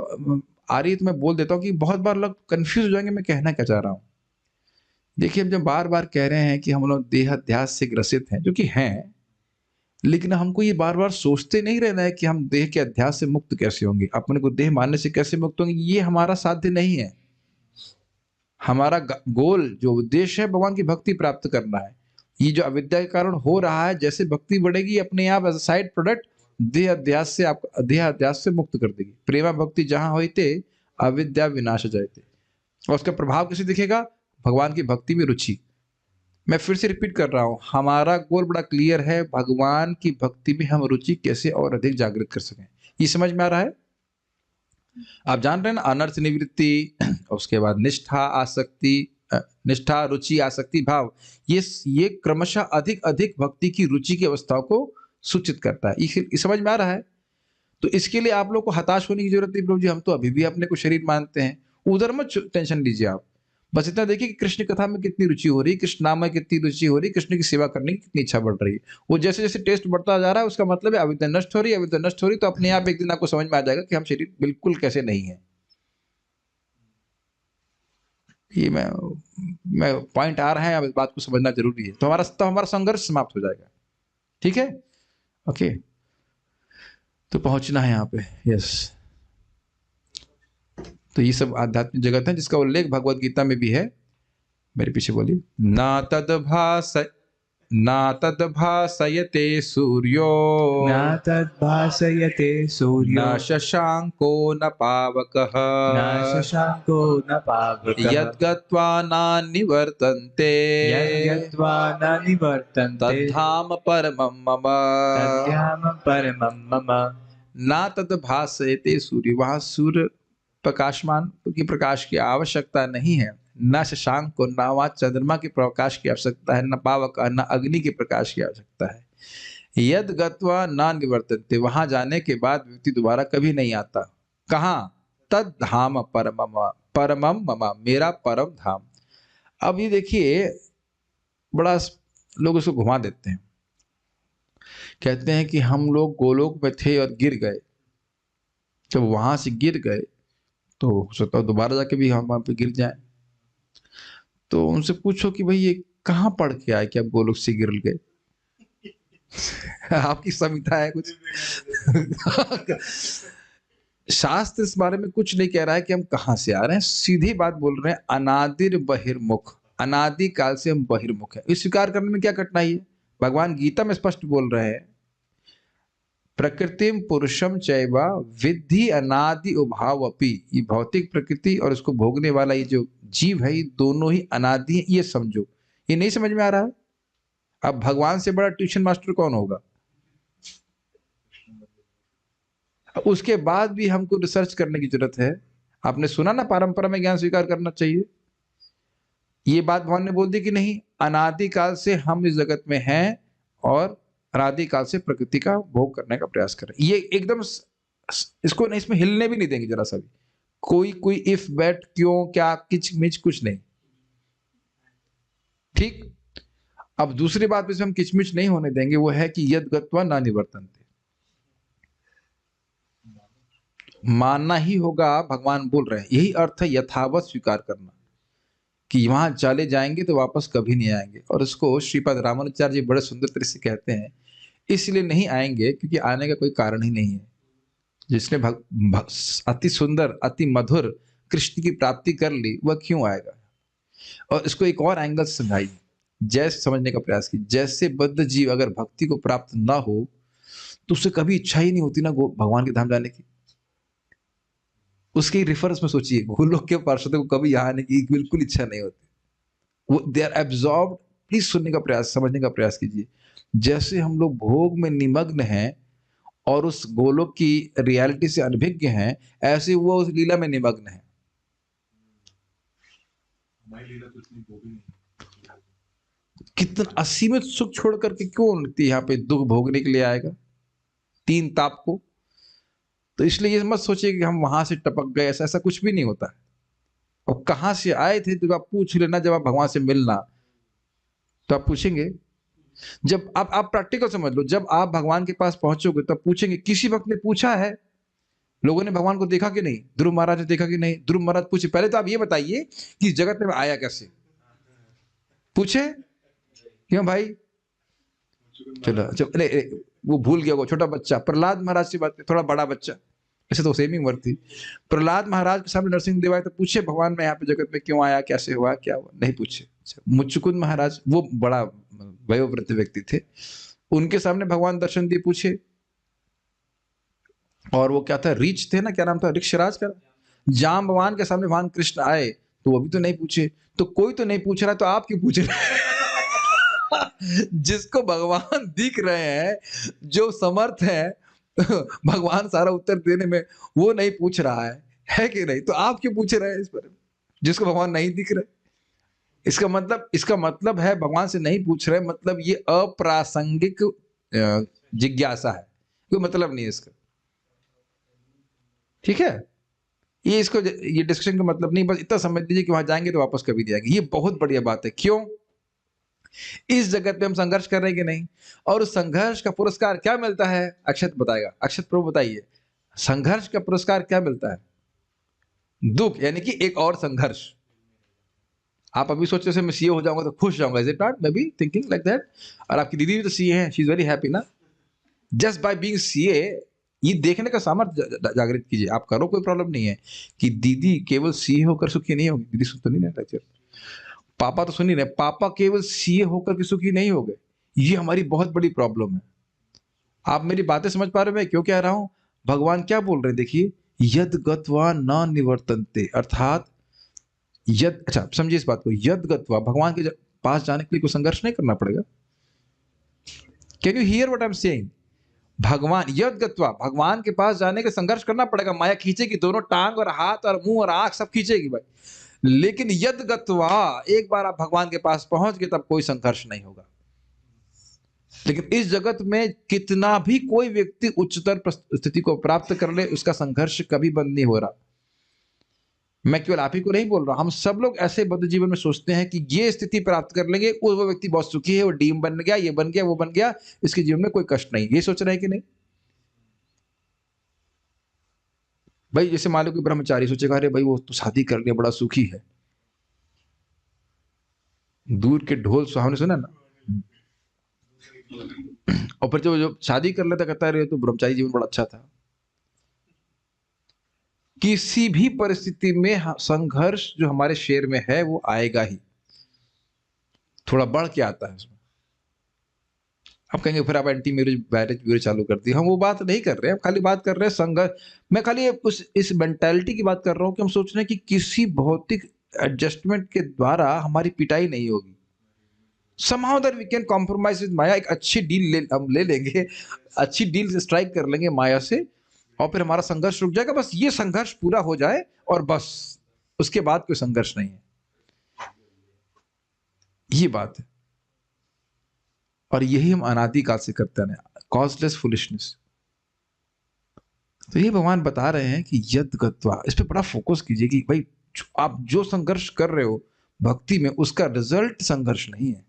Speaker 1: आ रही है तो मैं बोल देता हूँ कि बहुत बार लोग कंफ्यूज हो जाएंगे मैं कहना क्या चाह रहा हूँ। देखिए हम जब बार बार कह रहे हैं कि हम लोग देहाध्यास से ग्रसित हैं, जो कि हैं, लेकिन हमको ये बार बार सोचते नहीं रहना है कि हम देह के अध्यास से मुक्त कैसे होंगे, अपने को देह मानने से कैसे मुक्त होंगे। ये हमारा साध्य नहीं है। हमारा गोल जो उद्देश्य है भगवान की भक्ति प्राप्त करना है। ये जो अविद्या के कारण हो रहा है, जैसे भक्ति बढ़ेगी अपने आप एज अ साइड प्रोडक्ट देह अध्यास से आपको देह अध्यास से मुक्त कर देगी। प्रेमा भक्ति जहां होते अविद्या विनाश जाते, और उसका प्रभाव कैसे दिखेगा? भगवान की भक्ति में रुचि। मैं फिर से रिपीट कर रहा हूं, हमारा गोल बड़ा क्लियर है, भगवान की भक्ति में हम रुचि कैसे और अधिक जागृत कर सकें। ये समझ में आ रहा है? आप जान रहे हैं ना, अनर्थ निवृत्ति, उसके बाद निष्ठा आसक्ति, निष्ठा रुचि आसक्ति भाव, ये क्रमशः अधिक अधिक भक्ति की रुचि की अवस्थाओं को सूचित करता है। ये समझ में आ रहा है? तो इसके लिए आप लोग को हताश होने की जरूरत नहीं प्रभु जी, हम तो अभी भी अपने को शरीर मानते हैं। उधर मत टेंशन लीजिए आप, बस इतना देखिए कि कृष्ण कथा में कितनी रुचि हो रही है, कृष्ण नाम में कितनी रुचि हो रही है, कृष्ण की सेवा करने की कितनी इच्छा बढ़ रही है। वो जैसे जैसे टेस्ट बढ़ता जा रहा है उसका मतलब है अविद्या नष्ट हो रही है, अविद्या नष्ट हो रही, तो अपने आप एक दिन आपको समझ में आ जाएगा कि हम शरीर बिल्कुल कैसे नहीं है। ये मैं पॉइंट आ रहा है, अब इस बात को समझना जरूरी है, तो हमारा संघर्ष समाप्त हो जाएगा। ठीक है, ओके, तो पहुंचना है यहाँ पे, यस। तो ये सब आध्यात्मिक जगत है जिसका उल्लेख भगवत गीता में भी है। मेरे पीछे बोलिए, ना तद्भासयते सूर्यो
Speaker 2: न तद्भासयते सूर्यो
Speaker 1: न शशांको न पावकः
Speaker 2: न शशांको न पावकः
Speaker 1: यद्गत्वा नानिवर्तन्ते
Speaker 2: यद्गत्वा न निवर्तन्ते
Speaker 1: तद्धाम परमं मम।
Speaker 2: तद्धाम परमं मम।
Speaker 1: ना तद्भासयते सूर्य, वहां सूर्य प्रकाशमान की प्रकाश की आवश्यकता नहीं है। न शशांक को, न वहां चंद्रमा की प्रकाश की आवश्यकता है, न पावक, न अग्नि के प्रकाश की आवश्यकता है। यद गत्वा न निवर्तन्ते, वहां जाने के बाद व्यक्ति दोबारा कभी नहीं आता। कहाँ? तद धाम परमम, परमम मम, मेरा परम धाम। अब ये देखिए, बड़ा लोग इसको घुमा देते हैं, कहते हैं कि हम लोग गोलोक में थे और गिर गए, जब वहां से गिर गए तो हो सकता है दोबारा जाके भी हम वहां पे गिर जाएं। तो उनसे पूछो कि भाई ये कहाँ पढ़ के आए कि आप गोलोक से गिर गए? आपकी संहिता है कुछ? शास्त्र इस बारे में कुछ नहीं कह रहा है कि हम कहां से आ रहे हैं, सीधी बात बोल रहे हैं, अनादिर बहिर्मुख, अनादि काल से हम बहिर्मुख हैं। इस स्वीकार करने में क्या कठिनाई है? भगवान गीता में स्पष्ट बोल रहे हैं, प्रकृतिम पुरुषम चैवा विद्धि अनादि उभावपि। ये भौतिक प्रकृति और इसको भोगने वाला ये जो जीव है, ये दोनों ही अनादि है, ये समझो। ये नहीं समझ में आ रहा है? अब भगवान से बड़ा ट्यूशन मास्टर कौन होगा? उसके बाद भी हमको रिसर्च करने की जरूरत है। आपने सुना ना, परंपरा में ज्ञान स्वीकार करना चाहिए। ये बात भगवान ने बोल दी कि नहीं, अनादिकाल से हम इस जगत में हैं और अनादिकाल से प्रकृति का भोग करने का प्रयास करें। ये एकदम इसको नहीं, इसमें हिलने भी नहीं देंगे जरा सा भी। कोई इफ बैट क्यों क्या किच मिच कुछ नहीं। ठीक, अब दूसरी बात इसमें हम किचमिच नहीं होने देंगे, वो है कि यद गत्वा ना निवर्तन्ते, मानना ही होगा। भगवान बोल रहे हैं, यही अर्थ है यथावत स्वीकार करना, कि वहां चले जाएंगे तो वापस कभी नहीं आएंगे। और इसको श्रीपद रामानुजाचार्य जी बड़े सुंदर तरह से कहते हैं, इसलिए नहीं आएंगे क्योंकि आने का कोई कारण ही नहीं है। जिसने अति सुंदर अति मधुर कृष्ण की प्राप्ति कर ली, वह क्यों आएगा? और इसको एक और एंगल से समझाइए, जैसे समझने का प्रयास कीजिए। जैसे बद्ध जीव अगर भक्ति को प्राप्त ना हो तो उसे कभी इच्छा ही नहीं होती ना भगवान के धाम जाने की। उसके रिफरेंस में सोचिए, गोलोक के पार्षदों को कभी यहाँ आने की बिल्कुल इच्छा नहीं होती, वो दे आर एब्जॉर्ब्ड। प्लीज सुनने का प्रयास, समझने का प्रयास कीजिए। जैसे हम लोग भोग में निमग्न हैं और उस गोलोक की रियलिटी से अनभिज्ञ हैं, ऐसे वो उस लीला में निमग्न है। कितना असीमित सुख छोड़ करके क्यों यहाँ पे दुख भोगने के लिए आएगा, तीन ताप को? तो इसलिए ये मत सोचिए कि हम वहां से टपक गए, ऐसा कुछ भी नहीं होता है। और कहां से आए थे तो आप पूछ लेना, जब आप भगवान से मिलना तो आप पूछेंगे। जब आप प्रैक्टिकल समझ लो, जब आप भगवान के पास पहुंचोगे तब पूछेंगे। किसी वक्त ने पूछा है लोगों ने भगवान को देखा कि नहीं? ध्रुव महाराज ने देखा कि नहीं? ध्रुव महाराज पूछे, पहले तो आप ये बताइए कि इस जगत में आया कैसे? पूछे क्यों भाई? चलो वो भूल गया, वो छोटा बच्चा प्रहलाद महाराज से बात, थोड़ा बड़ा बच्चा, ऐसे तो सेम ही उम्र थी। प्रहलाद महाराज के सामने नरसिंह देव आए तो पूछे भगवान मैं यहाँ पे जगत में क्यों आया, कैसे हुआ, क्या हुआ? नहीं पूछे। मुचुकुंद महाराज, वो बड़ा वयोवृद्ध व्यक्ति थे, उनके सामने भगवान दर्शन दिए, पूछे। और वो क्या था, रीच थे ना, क्या नाम था, ऋक्षराज का। जाम्बवान के सामने भगवान कृष्ण आए तो वो भी तो नहीं पूछे। तो कोई तो नहीं पूछ रहा, तो आप क्यों पूछ रहे? जिसको भगवान दिख रहे हैं, जो समर्थ है भगवान सारा उत्तर देने में, वो नहीं पूछ रहा है कि नहीं? तो आप क्यों पूछ रहे हैं इस बारे में, जिसको भगवान नहीं दिख रहे? इसका मतलब है भगवान से नहीं पूछ रहे, मतलब ये अप्रासंगिक जिज्ञासा है, कोई मतलब नहीं है इसका। ठीक है, ये डिस्कशन का मतलब नहीं, बस इतना समझ लीजिए कि वहां जाएंगे तो वापस कभी नहीं आएंगे। ये बहुत बढ़िया बात है। क्यों? इस जगत में हम संघर्ष कर रहे हैं कि नहीं, और उस संघर्ष का पुरस्कार क्या मिलता है? अक्षत बताएगा। अक्षत प्रभु बताइए, संघर्ष का पुरस्कार क्या मिलता है? दुख, यानी कि एक और संघर्ष। आप अभी सोच रहे मैं सीए हो जाऊंगा तो खुश जाऊंगा, is it not? May be thinking like that. और आपकी दीदी भी तो सीए है, शी इज वेरी हैप्पी ना। जस्ट बाय बीइंग सीए, ये देखने का सामर्थ्य जागृत कीजिए। आप करो, कोई प्रॉब्लम नहीं है कि दीदी केवल सीए होकर सुखी नहीं होगी। दीदी सुख तो नहीं रहता, पापा तो सुन ही रहे, पापा केवल सीए होकर के सुखी नहीं हो गए। ये हमारी बहुत बड़ी प्रॉब्लम है। आप मेरी बातें समझ पा रहे हो मैं क्यों कह रहा हूं? भगवान क्या बोल रहे हैं देखिए, यद गत्वा न निवर्तन्ते, अर्थात यद, अच्छा समझिए इस बात को, यद गत्वा, भगवान के पास जाने के लिए कोई संघर्ष नहीं करना पड़ेगा। Can you here what I am saying? भगवान यद गत्वा, भगवान के पास जाने के संघर्ष करना पड़ेगा। माया खींचेगी, दोनों टांग और हाथ और मुंह और आंख सब खींचेगी भाई। लेकिन यद गत्वा, एक बार आप भगवान के पास पहुंच गए तब कोई संघर्ष नहीं होगा। लेकिन इस जगत में कितना भी कोई व्यक्ति उच्चतर स्थिति को प्राप्त कर ले, उसका संघर्ष कभी बंद नहीं हो रहा। मैं केवल आप ही को नहीं बोल रहा, हम सब लोग ऐसे बद्ध जीवन में सोचते हैं कि ये स्थिति प्राप्त कर लेंगे, वो व्यक्ति बहुत सुखी है, वो डीएम बन गया, ये बन गया, वो बन गया, इसके जीवन में कोई कष्ट नहीं। ये सोच रहे हैं कि नहीं भाई? जैसे मान लो कोई ब्रह्मचारी सोचेगा, अरे भाई वो तो शादी कर लिया, बड़ा सुखी है। दूर के ढोल सुहावने सुना ना। और फिर जो शादी कर लेता कहता है तो ब्रह्मचारी जीवन बड़ा अच्छा था। किसी भी परिस्थिति में संघर्ष जो हमारे शेर में है वो आएगा ही, थोड़ा बढ़ के आता है उसमें। आप कहेंगे फिर आप एंटी मैरिज चालू कर दी। हम वो बात नहीं कर रहे हैं, खाली बात कर रहे हैं संघर्ष। मैं खाली इस मेंटालिटी की बात कर रहा हूं कि हम सोच रहे हैं कि किसी भौतिक एडजस्टमेंट के द्वारा हमारी पिटाई नहीं होगी। somehow that we can compromise with माया। एक अच्छी डील हम ले लेंगे, अच्छी डील स्ट्राइक कर लेंगे माया से, और फिर हमारा संघर्ष रुक जाएगा। बस ये संघर्ष पूरा हो जाए और बस उसके बाद कोई संघर्ष नहीं है। ये बात है, और यही हम अनादिकाल से करते हैं, कॉजलेस फुलिशनेस। तो ये भगवान बता रहे हैं कि यद गत्वा, इस पे बड़ा फोकस कीजिए कि भाई आप जो संघर्ष कर रहे हो भक्ति में, उसका रिजल्ट संघर्ष नहीं है।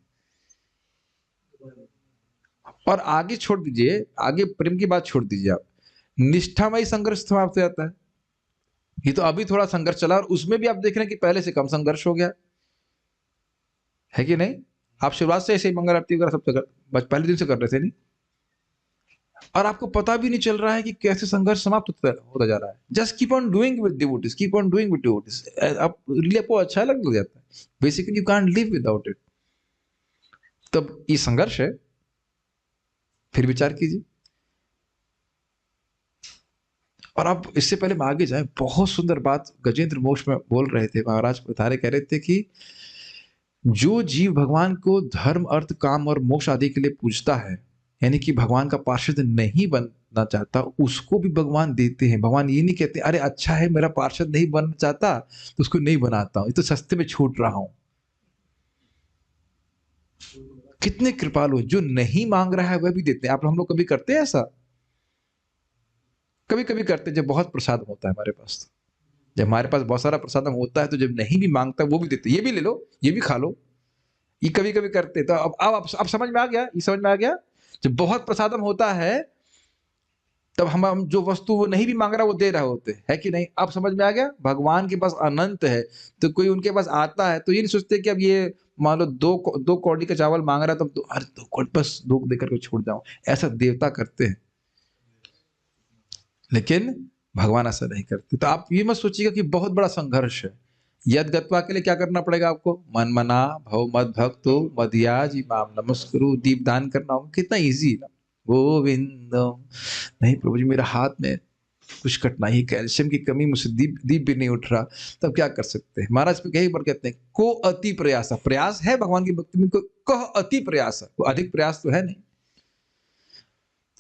Speaker 1: और आगे छोड़ दीजिए, आगे प्रेम की बात छोड़ दीजिए, आप निष्ठामयी संघर्ष समाप्त हो जाता है। ये तो अभी थोड़ा संघर्ष चला, और उसमें भी आप देख रहे हैं कि पहले से कम संघर्ष हो गया है कि नहीं? आप शुरुआत से ऐसे ही मंगल आरती वगैरह सब पहले दिन से कर रहे थे नहीं? और आपको पता भी नहीं चल रहा है कि कैसे संघर्ष समाप्त होता जा रहा है। Just keep on doing with devotees, keep on doing with devotees. आप रियली आपको अच्छा लगने लग जाता है। Basically you can't live without it. तब ये संघर्ष है। फिर विचार कीजिए। और आप इससे पहले मैं आगे जाए, बहुत सुंदर बात गजेंद्र मोक्ष में बोल रहे थे महाराज। बता कह रहे थे कि जो जीव भगवान को धर्म अर्थ काम और मोक्ष आदि के लिए पूजता है, यानी कि भगवान का पार्षद नहीं बनना चाहता, उसको भी भगवान देते हैं। भगवान ये नहीं कहते अरे अच्छा है मेरा पार्षद नहीं बनना चाहता तो उसको नहीं बनाता हूं, ये तो सस्ते में छूट रहा हूं। कितने कृपालु हैं, जो नहीं मांग रहा है वह भी देते हैं। आप हम लोग कभी करते हैं ऐसा? कभी कभी करते हैं, जब बहुत प्रसाद होता है हमारे पास। जब हमारे पास बहुत सारा प्रसाद होता है तो जब नहीं भी मांगता वो भी देते, ये भी ले लो, ये भी खा लो। ये कभी कभी करते। तो अब समझ में आ गया, ये समझ में आ गया। जब बहुत प्रसादम होता है तब हम जो वस्तु वो नहीं भी मांग रहा वो दे रहे होते है कि नहीं? अब समझ में आ गया। भगवान के पास अनंत है, तो कोई उनके पास आता है तो ये नहीं सोचते कि अब ये मान लो दो कौड़ी का चावल मांग रहा है तो अरे 2 कौड़ी बस 2 देकर के छोड़ जाऊं। ऐसा देवता करते हैं, लेकिन भगवान ऐसा नहीं करते। तो आप ये मत सोचिएगा कि बहुत बड़ा संघर्ष है। यद गत्वा के लिए क्या करना पड़ेगा आपको? मन मना भव मद भक्तो मदयाज इमाम नमस्कुरु, दीप दान करना होगा। कितना इजी है ना। गोविंद नहीं प्रभु जी मेरा हाथ में कुछ कठिनाई है, कैल्शियम की कमी, मुझसे दीप दीप भी नहीं उठ रहा, तब क्या कर सकते हैं? महाराज पे कई बार कहते हैं को अति प्रयास, प्रयास है भगवान की भक्ति में, कह अति प्रयास, को अधिक प्रयास तो है नहीं।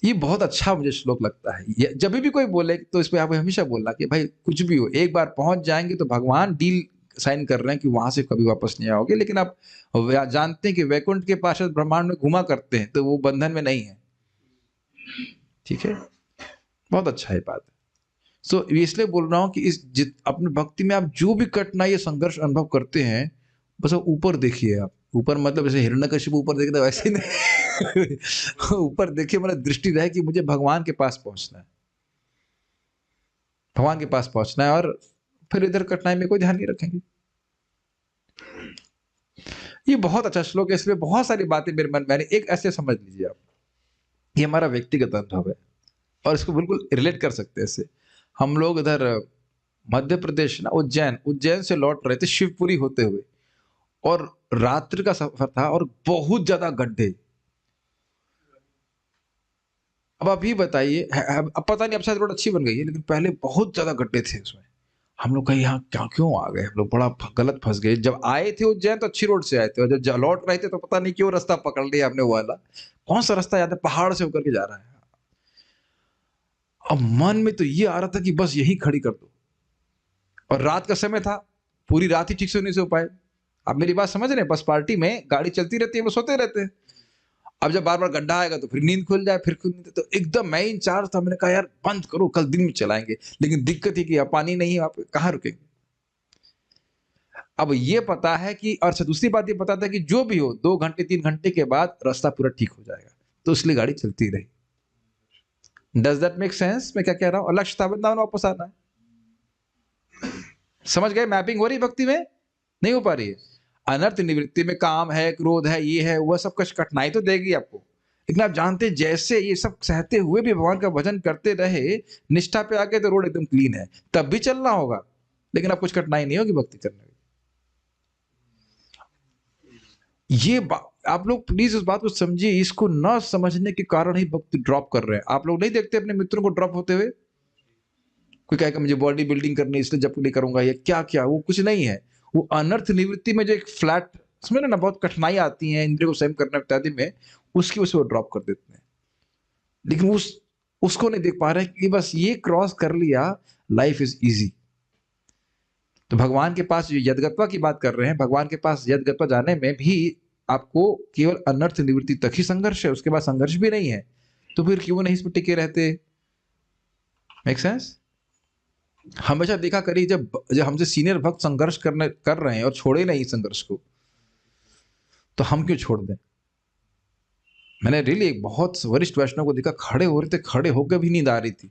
Speaker 1: ये बहुत अच्छा मुझे श्लोक लगता है। जब भी कोई बोले तो इसमें आप हमेशा बोलना कि भाई कुछ भी हो, एक बार पहुंच जाएंगे तो भगवान डील साइन कर रहे हैं कि वहां से कभी वापस नहीं आओगे। लेकिन आप जानते हैं कि वैकुंठ के पार्षद ब्रह्मांड में घुमा करते हैं, तो वो बंधन में नहीं है। ठीक है, बहुत अच्छा है बात। सो इसलिए बोल रहा हूं कि अपने भक्ति में आप जो भी कठिनाई संघर्ष अनुभव करते हैं, बस ऊपर देखिए। आप ऊपर मतलब जैसे हिरण्यकशिपु ऊपर देखते वैसे नहीं। ऊपर देखिए, मतलब दृष्टि रहे कि मुझे भगवान के पास पहुंचना है, भगवान के पास पहुंचना है, और फिर इधर कठिनाई में कोई ध्यान नहीं रखेंगे। ये बहुत अच्छा श्लोक है। इसमें बहुत सारी बातें मेरे मन में, एक ऐसे समझ लीजिए आप, ये हमारा व्यक्तिगत अनुभव है और इसको बिल्कुल रिलेट कर सकते हैं ऐसे। हम लोग इधर मध्य प्रदेश ना, उज्जैन से लौट रहे थे शिवपुरी होते हुए, और रात्रि का सफर था और बहुत ज्यादा गड्ढे। अब आप ये बताइए, अब पता नहीं अब शायद रोड अच्छी बन गई है, लेकिन पहले बहुत ज्यादा गड्ढे थे उसमें। हम लोग कहीं यहाँ क्या क्यों आ गए, हम लोग बड़ा गलत फंस गए। जब आए थे उज्जैन तो अच्छी रोड से आए थे, और जब लौट रहे थे तो पता नहीं क्यों रास्ता पकड़ लिया हमने वो वाला। कौन सा रास्ता याद है? पहाड़ से होकर के जा रहा है। अब मन में तो ये आ रहा था कि बस यही खड़ी कर दो, और रात का समय था, पूरी रात ही ठीक से नहीं सो पाए। आप मेरी बात समझ रहे हैं? बस पार्टी में गाड़ी चलती रहती है, वो सोते रहते हैं। अब जब बार बार गड्ढा आएगा तो फिर नींद खुल जाए, फिर खुल, तो एकदम मैं इंचार्ज था, मैंने कहा यार बंद करो, कल दिन में चलाएंगे। लेकिन दिक्कत है कि अब पानी नहीं है, आप कहाँ रुकेंगे? अब ये पता है कि, और दूसरी बात ये पता था कि जो भी हो 2 घंटे 3 घंटे के बाद रास्ता पूरा ठीक हो जाएगा, तो इसलिए गाड़ी चलती रही। Does that make sense? मैं क्या कह रहा हूं? लक्ष्य था वृंदावन वापस आना है। समझ गए? मैपिंग हो रही भक्ति में? नहीं हो पा रही है। अनर्थ निवृत्ति में काम है, क्रोध है, ये है, वह सब कुछ कठिनाई तो देगी आपको, लेकिन आप जानते हैं जैसे ये सब सहते हुए भी भगवान का भजन करते रहे, निष्ठा पे आके तो रोड एकदम क्लीन है। तब भी चलना होगा, लेकिन अब कुछ कठिनाई नहीं होगी भक्ति करने में। ये आप लोग प्लीज इस बात को समझिए। इसको न समझने के कारण ही भक्ति ड्रॉप कर रहे हैं। आप लोग नहीं देखते अपने मित्रों को ड्रॉप होते हुए? कोई कहेगा मुझे बॉडी बिल्डिंग करनी है इसलिए जब नहीं करूंगा, ये क्या क्या, वो कुछ नहीं है। वो अनर्थ निवृत्ति में जो एक फ्लैट, उसमें ना बहुत कठिनाई आती है इंद्रिय को संयम करने इत्यादि में, उसकी वजह से वो ड्रॉप कर देते हैं। लेकिन उसको नहीं देख पा रहे कि बस ये क्रॉस कर लिया, लाइफ इज इजी। तो भगवान के पास जो यदगत्वा की बात कर रहे हैं, भगवान के पास यदगत्वा जाने में भी आपको केवल अनर्थ निवृत्ति तक ही संघर्ष है, उसके बाद संघर्ष भी नहीं है। तो फिर क्यों नहीं इस पर टिके रहते? Make sense? हमेशा देखा करिए, जब हमसे सीनियर भक्त संघर्ष कर रहे हैं और छोड़े नहीं संघर्ष को, तो हम क्यों छोड़ दें? मैंने रियली एक बहुत वरिष्ठ वैष्णव को देखा, खड़े हो रहे थे, खड़े होकर भी नींद आ रही थी।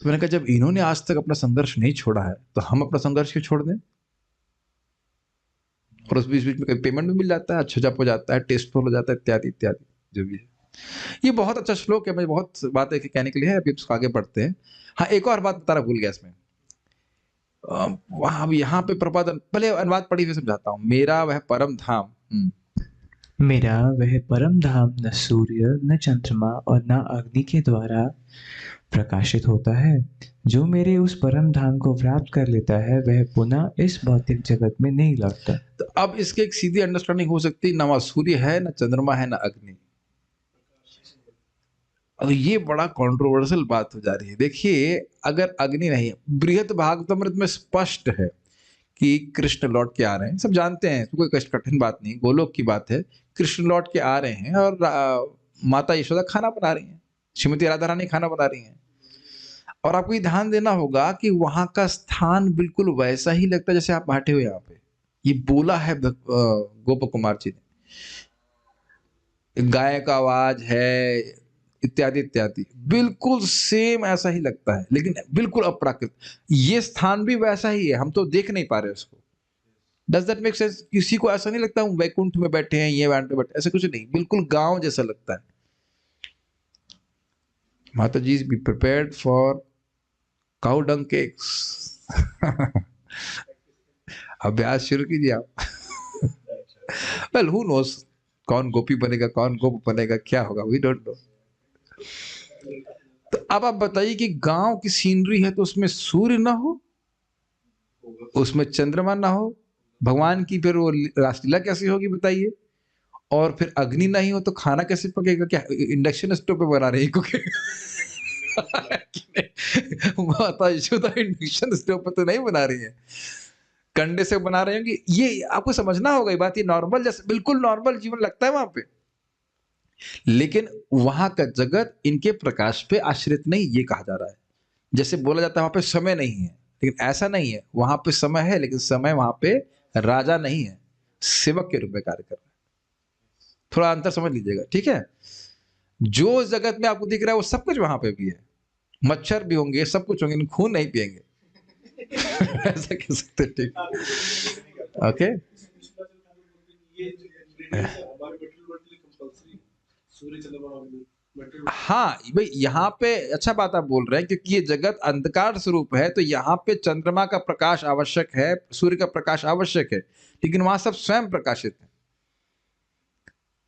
Speaker 1: तो मैंने कहा जब इन्होंने आज तक अपना संघर्ष नहीं छोड़ा है तो हम अपना संघर्ष क्यों छोड़ दें? और उस बीच बीच में पेमेंट भी मिल जाता है, अच्छा जप हो जाता है, टेस्ट हो जाता है, इत्यादि इत्यादि जो भी है। ये बहुत अच्छा श्लोक है, मुझे बहुत बातें कहने के लिए है, अभी उसको आगे बढ़ते हैं। हाँ, एक और बात बताना भूल गया इसमें। वहाँ यहाँ पे प्रपात, पहले अनुवाद पढ़ी हुई समझाता हूँ। मेरा वह परम धाम,
Speaker 2: मेरा वह परम धाम न सूर्य न चंद्रमा और न अग्नि के द्वारा प्रकाशित होता है। जो मेरे उस परम धाम को प्राप्त कर लेता है वह पुनः इस भौतिक जगत में नहीं लौटता।
Speaker 1: तो अब इसके एक सीधी अंडरस्टैंडिंग हो सकती है, न वहाँ सूर्य है, न चंद्रमा है, न अग्नि। अब ये बड़ा कंट्रोवर्शियल बात हो जा रही है। देखिए, अगर अग्नि नहीं है, बृहद भागवतामृत में स्पष्ट है कि कृष्ण लौट के आ रहे हैं, सब जानते हैं, तो कोई कठिन बात नहीं, गोलोक की बात है। कृष्ण लौट के आ रहे हैं और माता यशोदा खाना बना रही हैं, श्रीमती राधा रानी खाना बना रही हैं। और आपको ये ध्यान देना होगा कि वहां का स्थान बिल्कुल वैसा ही लगता है जैसे आप बैठे हो यहाँ पे। ये बोला है गोप कुमार जी ने, गाय का आवाज है, इत्यादि इत्यादि, बिल्कुल सेम ऐसा ही लगता है, लेकिन बिल्कुल अप्राकृत। ये स्थान भी वैसा ही है, हम तो देख नहीं पा रहे उसको। Does that make sense? किसी को ऐसा नहीं लगता हम वैकुंठ में बैठे हैं, ये बैंड पे बैठे, ऐसा कुछ नहीं, बिल्कुल गांव जैसा लगता है। माता जी, be prepared for cow dung cakes. अभ्यास शुरू कीजिए आप। वेल, हु नोस, कौन गोपी बनेगा, कौन गोप बनेगा, क्या होगा, वी डोंट नो। तो अब आप बताइए कि गांव की सीनरी है तो उसमें सूर्य ना हो, उसमें चंद्रमा ना हो, भगवान की फिर वो रासलीला कैसी होगी बताइए? और फिर अग्नि नहीं हो तो खाना कैसे पकेगा? क्या इंडक्शन स्टोव पे बना रहे हैं कुकिंग? माता यशोदा इंडक्शन स्टोव पे तो नहीं बना रही है, कंडे से बना रहे होंगे। ये आपको समझना होगा, ये बात, ये नॉर्मल, जैसे बिल्कुल नॉर्मल जीवन लगता है वहां पे, लेकिन वहां का जगत इनके प्रकाश पे आश्रित नहीं, ये कहा जा रहा है। जैसे बोला जाता है वहां पे समय नहीं है, लेकिन ऐसा नहीं है, वहां पे समय है, लेकिन समय वहां पे राजा नहीं है, सेवक के रूप में कार्य कर रहा है। थोड़ा अंतर समझ लीजिएगा, ठीक है? जो जगत में आपको दिख रहा है वो सब कुछ वहां पे भी है, मच्छर भी होंगे, सब कुछ होंगे, लेकिन खून नहीं पिएंगे। ऐसा कह सकते हैं, ठीक? ओके। हाँ भाई, यहाँ पे अच्छा बात आप बोल रहे हैं, क्योंकि ये जगत अंधकार स्वरूप है, तो यहाँ पे चंद्रमा का प्रकाश आवश्यक है, सूर्य का प्रकाश आवश्यक है, लेकिन वहां सब स्वयं प्रकाशित है।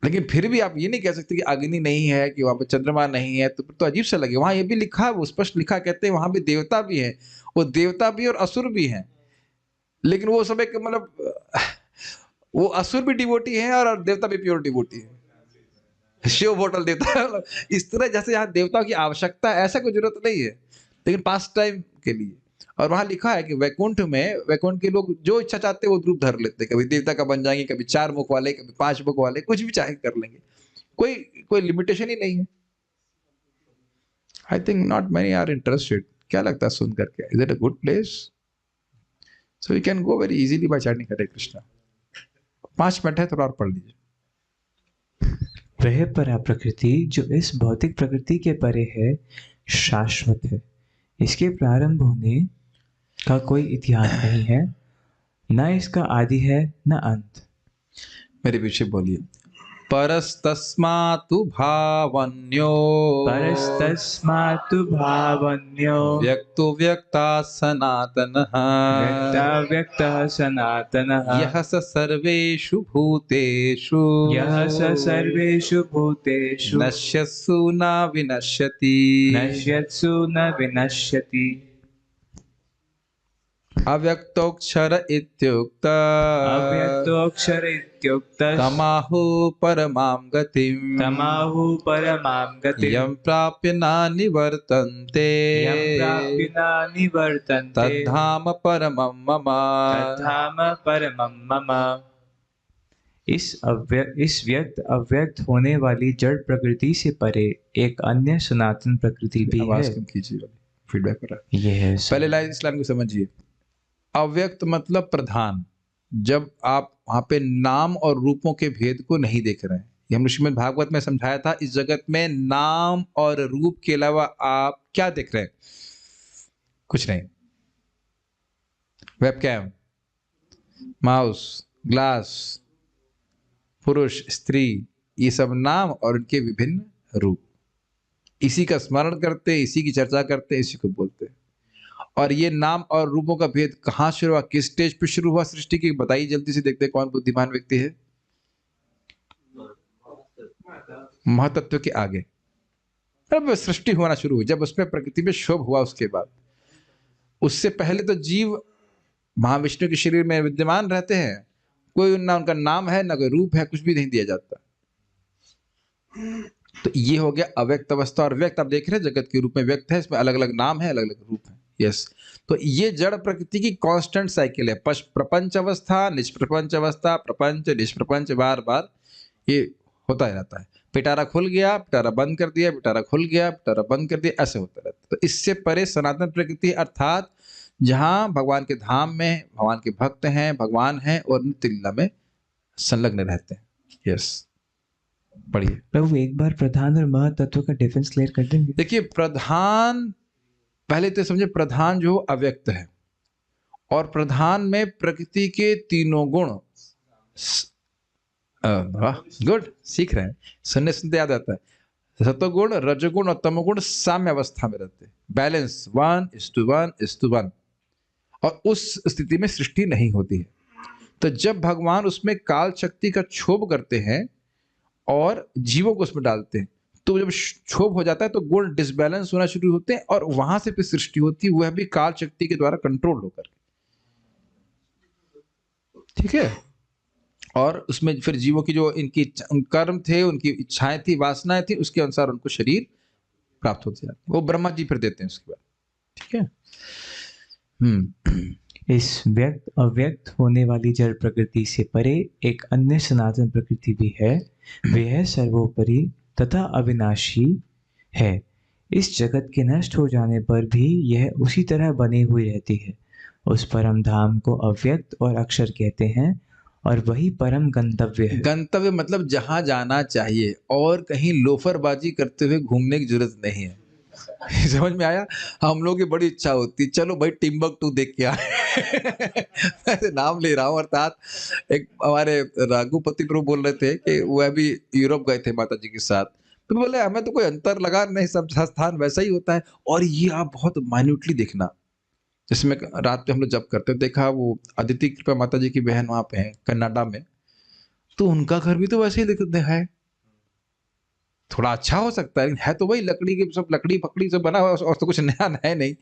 Speaker 1: लेकिन फिर भी आप ये नहीं कह सकते कि अग्नि नहीं है, कि वहां पे चंद्रमा नहीं है, तो अजीब सा लगे। वहां ये भी लिखा है, वो स्पष्ट लिखा, कहते हैं वहां भी देवता भी है, वो देवता भी और असुर भी हैं, लेकिन वो सब एक मतलब वो असुर भी डिवोटी है और देवता भी प्योर डिवोटी है। शिव बोतल देता है, इस तरह जैसे यहाँ देवताओं की आवश्यकता है, ऐसा कोई जरूरत नहीं है, लेकिन पास टाइम के लिए। और वहां लिखा है कि वैकुंठ में, वैकुंठ के लोग जो इच्छा चाहते हैं वो रूप धर लेते हैं, कभी देवता का बन जाएंगे, कभी 4 मुख वाले, कभी 5 मुख वाले, कुछ भी चाहे कर लेंगे, कोई कोई लिमिटेशन ही नहीं है। I think not many are interested. क्या लगता है सुन करके, is it a good place? So you can go very easily by chatting Hare Krishna. 5 minute है, थोड़ा और पढ़ लीजिए।
Speaker 2: वह परा प्रकृति जो इस भौतिक प्रकृति के परे है शाश्वत है। इसके प्रारंभ होने का कोई इतिहास नहीं है, न इसका आदि है न अंत।
Speaker 1: मेरे पीछे बोलिए। परस्तस्मातु भावन्यो,
Speaker 2: परस्तस्मातु भावन्यो
Speaker 1: व्यक्तो व्यक्ता सनातनः,
Speaker 2: व्यक्ता व्यक्तः सनातनः
Speaker 1: यः स सर्वेषु भूतेषु,
Speaker 2: यः स सर्वेषु भूतेषु
Speaker 1: नश्यत्सु न विनश्यति।
Speaker 2: नश्यत्सु न विनश्यति।
Speaker 1: अव्यक्तोऽक्षर इत्युक्त
Speaker 2: अव्यक्तोऽक्षर इत्युक्तः
Speaker 1: तमाहु परमां गतिम्,
Speaker 2: तमाहु परमां गतिम्
Speaker 1: यं प्राप्य न निवर्तन्ते,
Speaker 2: यं प्राप्य न निवर्तन्ते
Speaker 1: तद्धाम परमं मम।
Speaker 2: तद्धाम परमं मम। इस व्यक्त अव्यक्त होने वाली जड़ प्रकृति से परे एक अन्य सनातन प्रकृति भी है।
Speaker 1: आवाज कम कीजिए, फीडबैक हो रहा है।
Speaker 2: ये है
Speaker 1: पहले लाइन इस्लाम को समझिए। अव्यक्त मतलब प्रधान, जब आप वहां पे नाम और रूपों के भेद को नहीं देख रहे हैं। ये हमने श्रीमद् भागवत में समझाया था, इस जगत में नाम और रूप के अलावा आप क्या देख रहे हैं? कुछ नहीं। वेबकैम, माउस, ग्लास, पुरुष, स्त्री, ये सब नाम और उनके विभिन्न रूप। इसी का स्मरण करते, इसी की चर्चा करते, इसी को बोलते हैं। और ये नाम और रूपों का भेद कहाँ शुरू हुआ, किस स्टेज पे शुरू हुआ सृष्टि की, बताइए जल्दी से, देखते हैं कौन बुद्धिमान व्यक्ति है। महातत्व के आगे, अब सृष्टि होना शुरू हुई, जब उसमें प्रकृति में शोभ हुआ उसके बाद। उससे पहले तो जीव महाविष्णु के शरीर में विद्यमान रहते हैं, कोई ना उनका नाम है ना कोई रूप है, कुछ भी नहीं दिया जाता। तो ये हो गया अव्यक्त अवस्था। और व्यक्त आप देख रहे हैं जगत के रूप में व्यक्त है, इसमें अलग अलग नाम है, अलग अलग रूप है। यस, तो ये जड़ प्रकृति की कांस्टेंट साइकिल है। प्रपंच अवस्था, निष्प्रपंच अवस्था, प्रपंच निष्प्रपंच, बार बार ये होता ही रहता है। पिटारा खुल गया, पिटारा बंद कर दिया, पिटारा खुल गया, पिटारा बंद कर दिया, ऐसे होता रहता है। तो इससे परे सनातन प्रकृति, अर्थात जहां भगवान के धाम में भगवान के भक्त हैं, भगवान हैं और नित्य लीला में संलग्न रहते हैं। यस, पढ़िए
Speaker 2: प्रभु, एक बार प्रधान और महतत्व का डिफरेंस क्लियर कर देंगे?
Speaker 1: देखिए, प्रधान, पहले तो समझे, प्रधान जो अव्यक्त है, और प्रधान में प्रकृति के तीनों गुण। गुड, सीख रहे हैं, सुनने सुनते याद आता है। सतोगुण, रजोगुण और तमोगुण साम्य अवस्था में रहते हैं, बैलेंस 1:1:1। और उस स्थिति में सृष्टि नहीं होती है। तो जब भगवान उसमें काल शक्ति का क्षोभ करते हैं और जीवों को उसमें डालते हैं, तो जब क्षोभ हो जाता है तो गुण डिसबैलेंस होना शुरू होते हैं, और वहां से फिर सृष्टि होती है, वह भी काल शक्ति के द्वारा कंट्रोल होकर। ठीक है, और उसमें फिर जीवों की जो इनकी कर्म थे, उनकी इच्छाएं थी, वासनाएं थी, उसके अनुसार उनको शरीर प्राप्त होते जाते हैं। वो ब्रह्मा जी फिर देते हैं उसके बाद। ठीक है।
Speaker 2: इस व्यक्त अव्यक्त होने वाली जड़ प्रकृति से परे एक अन्य सनातन प्रकृति भी है। वह सर्वोपरि तथा अविनाशी है। इस जगत के नष्ट हो जाने पर भी यह उसी तरह बनी हुई रहती है। उस परम धाम को अव्यक्त और अक्षर कहते हैं, और वही परम गंतव्य है।
Speaker 1: गंतव्य मतलब जहां जाना चाहिए, और कहीं लोफरबाजी करते हुए घूमने की जरूरत नहीं है। समझ में आया? हम लोग की बड़ी इच्छा होती है, चलो भाई टिम्बकटू देख के आए। ऐसे नाम ले रहा हूँ। अर्थात एक हमारे रघुपति प्रभु बोल रहे थे कि वह भी यूरोप गए थे माता जी के साथ, तो बोले हमें तो कोई अंतर लगा नहीं, सब स्थान वैसा ही होता है। और ये आप बहुत माइन्यूटली देखना, जिसमें रात में हम लोग जब करते देखा, वो अदिति कृपा माता जी की बहन वहां पे है कनाडा में, तो उनका घर भी तो वैसे ही दिखते है। थोड़ा अच्छा हो सकता है तो वही लकड़ी के, सब लकड़ी फकड़ी से बना हुआ, और तो कुछ नया है नहीं।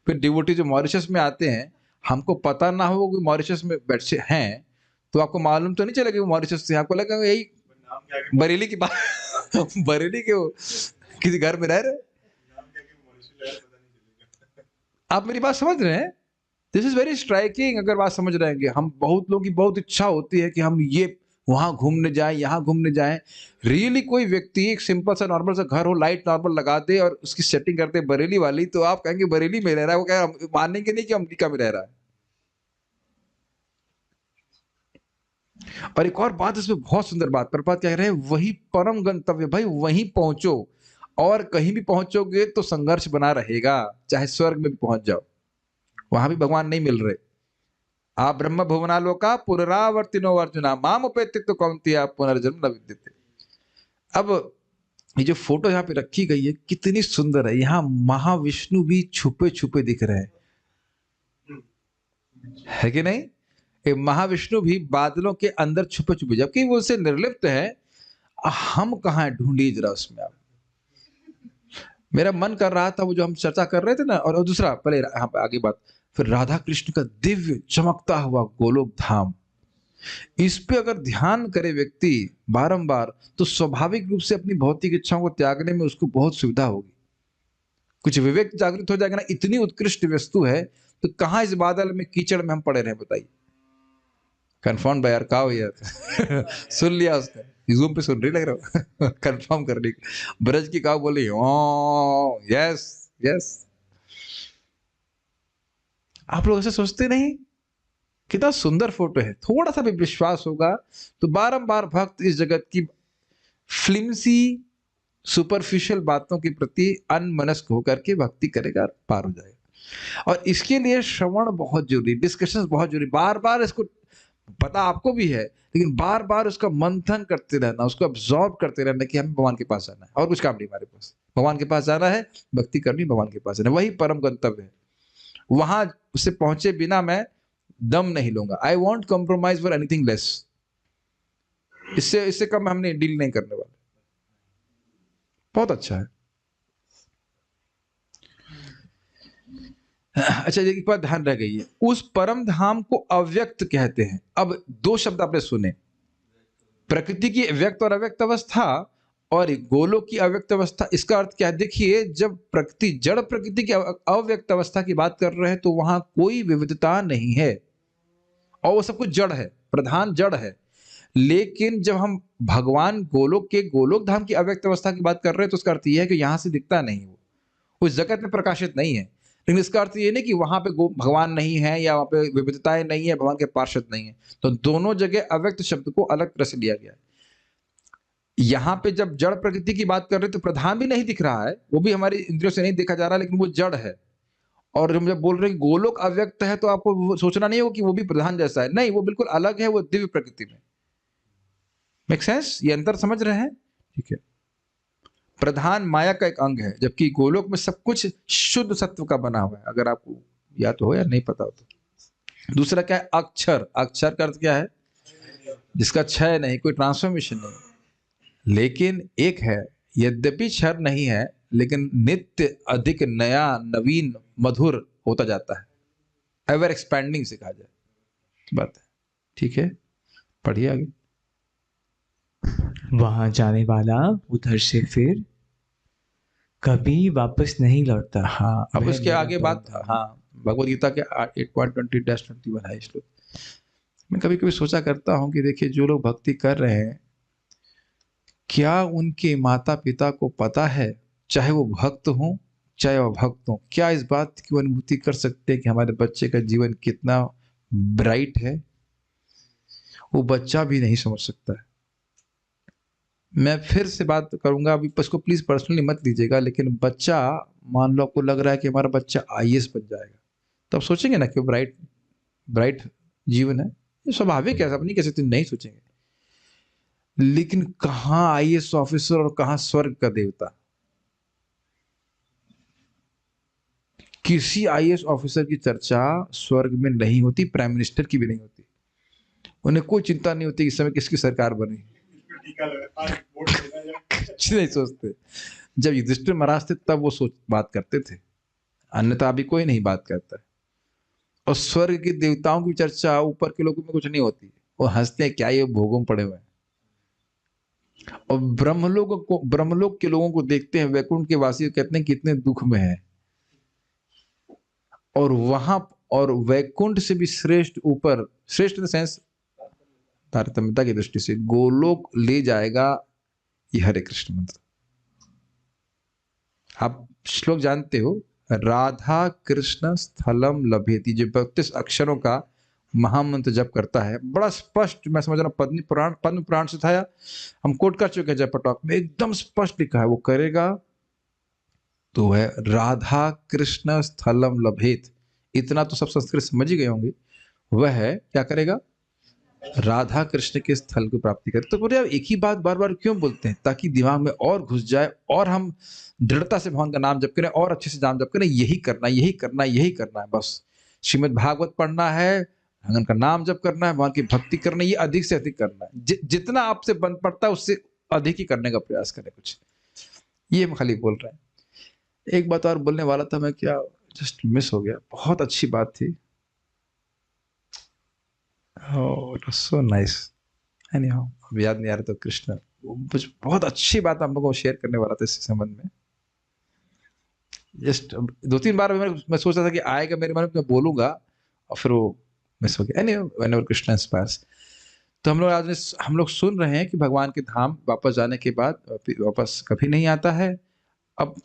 Speaker 1: फिर डिवोटी जो मॉरिशस में आते हैं, हमको पता ना हो कि मॉरिशस में बैठे हैं, तो आपको मालूम तो नहीं चलेगा कि मॉरिशस से, आपको लगेगा यही बरेली की बात। बरेली के वो किसी घर में रह रहे। आप मेरी बात समझ रहे हैं? This is very striking. अगर बात समझ रहे हैं, हम बहुत लोगों की बहुत इच्छा होती है कि हम ये वहां घूमने जाएं, यहाँ घूमने जाएं। रियली कोई व्यक्ति एक सिंपल सा नॉर्मल सा घर हो, लाइट नॉर्मल लगा दे और उसकी सेटिंग करते बरेली वाली, तो आप कहेंगे बरेली में रह रहा है, वो कहें मानेंगे नहीं कि अमेरिका में रह रहा है। और एक और बात इसमें बहुत सुंदर बात, प्रभुपाद कह रहे हैं वही परम गंतव्य, भाई वहीं पहुंचो। और कहीं भी पहुंचोगे तो संघर्ष बना रहेगा, चाहे स्वर्ग में भी पहुंच जाओ, वहां भी भगवान नहीं मिल रहे। आप ब्रह्म भुवनालोका पुनरावर्तिनो अर्जुना माम उपेत्य कौन्तेय पुनर्जन्म न विद्यते। अब ये जो फोटो यहाँ पे रखी गई है कितनी सुंदर है। यहाँ महाविष्णु भी छुपे छुपे दिख रहे हैं, है कि नहीं? ये महाविष्णु भी बादलों के अंदर छुपे छुपे, जबकि वो उससे निर्लिप्त है। हम कहाँ ढूंढिए जरा उसमें। आप, मेरा मन कर रहा था वो जो हम चर्चा कर रहे थे ना, और दूसरा पहले यहाँ पे आगे बात, फिर राधा कृष्ण का दिव्य चमकता हुआ गोलोक धाम, इस पे अगर ध्यान करे व्यक्ति बारंबार, तो स्वाभाविक रूप से अपनी भौतिक इच्छाओं को त्यागने में उसको बहुत सुविधा होगी। कुछ विवेक जागृत हो जाएगा ना, इतनी उत्कृष्ट वस्तु है, तो कहां इस बादल में कीचड़ में हम पड़े रहे, बताइए। कन्फर्म भाई यार, का हो यार। सुन लिया उसने, जूम पे सुन रही लग रहा। कंफर्म करने ब्रज की काव बोली, ओ यस यस। आप लोग ऐसे सोचते नहीं? कितना सुंदर फोटो है। थोड़ा सा भी विश्वास होगा तो बारंबार भक्त इस जगत की फ्लिम्सी सुपरफिशियल बातों के प्रति अनमनस्क होकर के भक्ति करेगा, पार हो जाएगा। और इसके लिए श्रवण बहुत जरूरी, डिस्कशन बहुत जरूरी, बार बार इसको पता आपको भी है, लेकिन बार बार उसका मंथन करते रहना, उसको अब्सॉर्ब करते रहना कि हमें भगवान के पास जाना है, और कुछ काम नहीं हमारे पास, भगवान के पास जाना है, भक्ति करनी, भगवान के पास जाना है, वही परम गंतव्य है। वहां उससे पहुंचे बिना मैं दम नहीं लूंगा। I want compromise for anything less. इससे इससे कम हमने डील नहीं करने वाले। बहुत अच्छा है। अच्छा, एक बात ध्यान रह गई है, उस परम धाम को अव्यक्त कहते हैं। अब दो शब्द आपने सुने, प्रकृति की व्यक्त और अव्यक्त अवस्था और गोलोक की अव्यक्त अवस्था। इसका अर्थ क्या है? देखिए, जब प्रकृति, जड़ प्रकृति की अव्यक्त अवस्था की बात कर रहे हैं तो वहां कोई विविधता नहीं है और वो सब कुछ जड़ है, प्रधान जड़ है। लेकिन जब हम भगवान गोलोक के गोलोक धाम की अव्यक्त अवस्था की बात कर रहे हैं तो उसका अर्थ यह है कि यहां से दिखता नहीं, वो उस जगत में प्रकाशित नहीं है। लेकिन इसका अर्थ ये नहीं कि वहां पे भगवान नहीं है या वहां पे विविधताएं नहीं है, भगवान के पार्षद नहीं है। तो दोनों जगह अव्यक्त शब्द को अलग तरह से लिया गया है। यहां पे जब जड़ प्रकृति की बात कर रहे हैं तो प्रधान भी नहीं दिख रहा है, वो भी हमारी इंद्रियों से नहीं देखा जा रहा, लेकिन वो जड़ है। और हम जब बोल रहे हैं गोलोक अव्यक्त है तो आपको सोचना नहीं होगा कि वो भी प्रधान जैसा है, नहीं, वो बिल्कुल अलग है, वो दिव्य प्रकृति में। Make sense? ये अंतर समझ रहे हैं? ठीक है। प्रधान माया का एक अंग है, जबकि गोलोक में सब कुछ शुद्ध सत्व का बना हुआ है, अगर आपको याद हो या नहीं पता हो तो। दूसरा क्या है? अक्षर। अक्षर का अर्थ क्या है? जिसका क्षय नहीं, कोई ट्रांसफॉर्मेशन नहीं। लेकिन एक है, यद्यपि क्षर नहीं है लेकिन नित्य अधिक नया, नवीन, मधुर होता जाता है, एवर एक्सपैंडिंग से कहा जाए बात है। ठीक है, पढ़िए आगे।
Speaker 2: वहां जाने वाला उधर से फिर कभी वापस नहीं लौटता।
Speaker 1: हाँ, अब
Speaker 2: वह
Speaker 1: उसके
Speaker 2: मेरा
Speaker 1: आगे
Speaker 2: परम
Speaker 1: बात,
Speaker 2: धाम।
Speaker 1: हाँ, भगवद गीता के 8.20-21 है श्लोक। मैं कभी कभी सोचा करता हूँ कि देखिए, जो लोग भक्ति कर रहे हैं, क्या उनके माता पिता को पता है, चाहे वो भक्त हों चाहे वो भक्त हों, क्या इस बात की अनुभूति कर सकते हैं कि हमारे बच्चे का जीवन कितना ब्राइट है? वो बच्चा भी नहीं समझ सकता है। मैं फिर से बात करूंगा, अभी इसको प्लीज पर्सनली मत लीजिएगा, लेकिन बच्चा, मान लो आपको लग रहा है कि हमारा बच्चा आईएएस बन जाएगा, तो आप सोचेंगे ना कि ब्राइट ब्राइट जीवन है, ये स्वाभाविक है, अपनी कैसे नहीं सोचेंगे। लेकिन कहाँ आईएएस ऑफिसर और कहाँ स्वर्ग का देवता? किसी आईएएस ऑफिसर की चर्चा स्वर्ग में नहीं होती, प्राइम मिनिस्टर की भी नहीं होती। उन्हें कोई चिंता नहीं होती इस समय किसकी सरकार बनी, कुछ नहीं सोचते। जब युधिष्ठिर महाराज थे तब वो बात करते थे, अन्यथा अभी कोई नहीं बात करता है। और स्वर्ग के देवताओं की चर्चा ऊपर के लोगों में कुछ नहीं होती, वो हंसते हैं, क्या ये भोगों में पड़े हुए हैं। और ब्रह्मलोक के लोगों को देखते हैं, वैकुंठ के वासी कहते हैं कितने दुख में है, और वहां, और वैकुंठ से भी श्रेष्ठ, ऊपर श्रेष्ठ इन द सेंस तारतम्यता की दृष्टि से गोलोक ले जाएगा ये हरे कृष्ण मंत्र। आप श्लोक जानते हो, राधा कृष्ण स्थलम लभेति, जो 32 अक्षरों का महामंत्र जप करता है, बड़ा स्पष्ट, मैं समझ रहा हूँ पद्म पुराण से था, या हम कोट कर चुके हैं जप टॉक में, एकदम स्पष्ट लिखा है, वो करेगा तो है राधा कृष्ण स्थलम लभेत। इतना तो सब संस्कृत समझ ही गए होंगे, वह है क्या करेगा? राधा कृष्ण के स्थल को प्राप्ति करे। तो बोले, एक ही बात बार बार क्यों बोलते हैं? ताकि दिमाग में और घुस जाए और हम दृढ़ता से भगवान का नाम जप करें और अच्छे से नाम जप करें। यही करना, यही करना, यही करना है बस। श्रीमद् भागवत भगवत पढ़ना है, भगवान का नाम जप करना है, भगवान की भक्ति करना है, ये अधिक से अधिक करना है। जितना आपसे बन पड़ता है उससे अधिक ही करने का प्रयास करें कुछ। ये हम खाली बोल रहे हैं। एक बात और बोलने वाला था मैं, क्या जस्ट मिस हो गया। बहुत अच्छी बात थी। Oh, it was so nice. Anyhow, अब याद नहीं आ रहा तो कृष्ण, कुछ बहुत अच्छी बात हम लोगों को शेयर करने वाला था इस संबंध में। जस्ट 2-3 बार मैं सोच रहा था कि आएगा मेरे मन में, मैं बोलूंगा, और फिर वो मिस हो गया। Anyway, whenever Krishna inspires. तो हम लोग सुन रहे हैं कि भगवान के धाम वापस जाने के बाद वापस कभी नहीं आता है। अब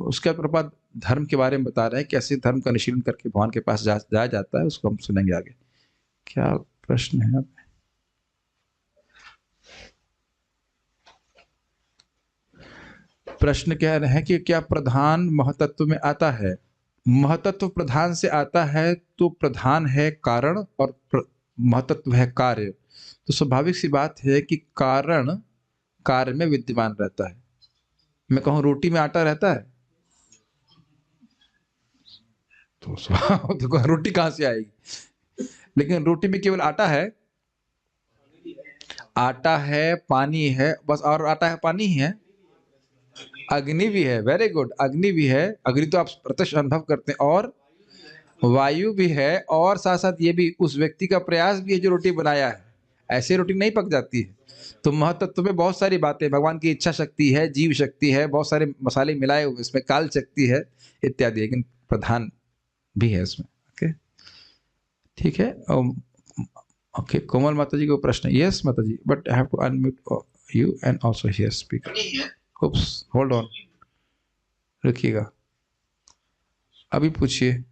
Speaker 1: उसके बाद धर्म के बारे में बता रहे हैं, कैसे धर्म का अनुशीलन करके भगवान के पास जाया जाता है, उसको हम सुनेंगे आगे। क्या प्रश्न है? प्रश्न कह रहे हैं कि क्या प्रधान महतत्व में आता है? महतत्व प्रधान से आता है तो प्रधान है कारण, और महत्व है कार्य, तो स्वाभाविक सी बात है कि कारण कार्य में विद्यमान रहता है। मैं कहूँ रोटी में आटा रहता है, तो रोटी कहाँ से आएगी? लेकिन रोटी में केवल आटा है, आटा है, पानी है, बस। और आटा है, पानी ही है, अग्नि भी है। वेरी गुड, अग्नि भी है। अग्नि तो आप प्रत्यक्ष अनुभव करते हैं, और वायु भी है, और साथ साथ ये भी उस व्यक्ति का प्रयास भी है जो रोटी बनाया है। ऐसे रोटी नहीं पक जाती है। तो महत्व में बहुत सारी बातें, भगवान की इच्छा शक्ति है, जीव शक्ति है, बहुत सारे मसाले मिलाए हुए इसमें, काल शक्ति है इत्यादि, लेकिन प्रधान भी है इसमें। ओके, ठीक है। ओके, कोमल माता जी को प्रश्न। यस माता जी, but I have to unmute you and also hear speaker. Oops, hold on, रखिएगा, अभी पूछिए।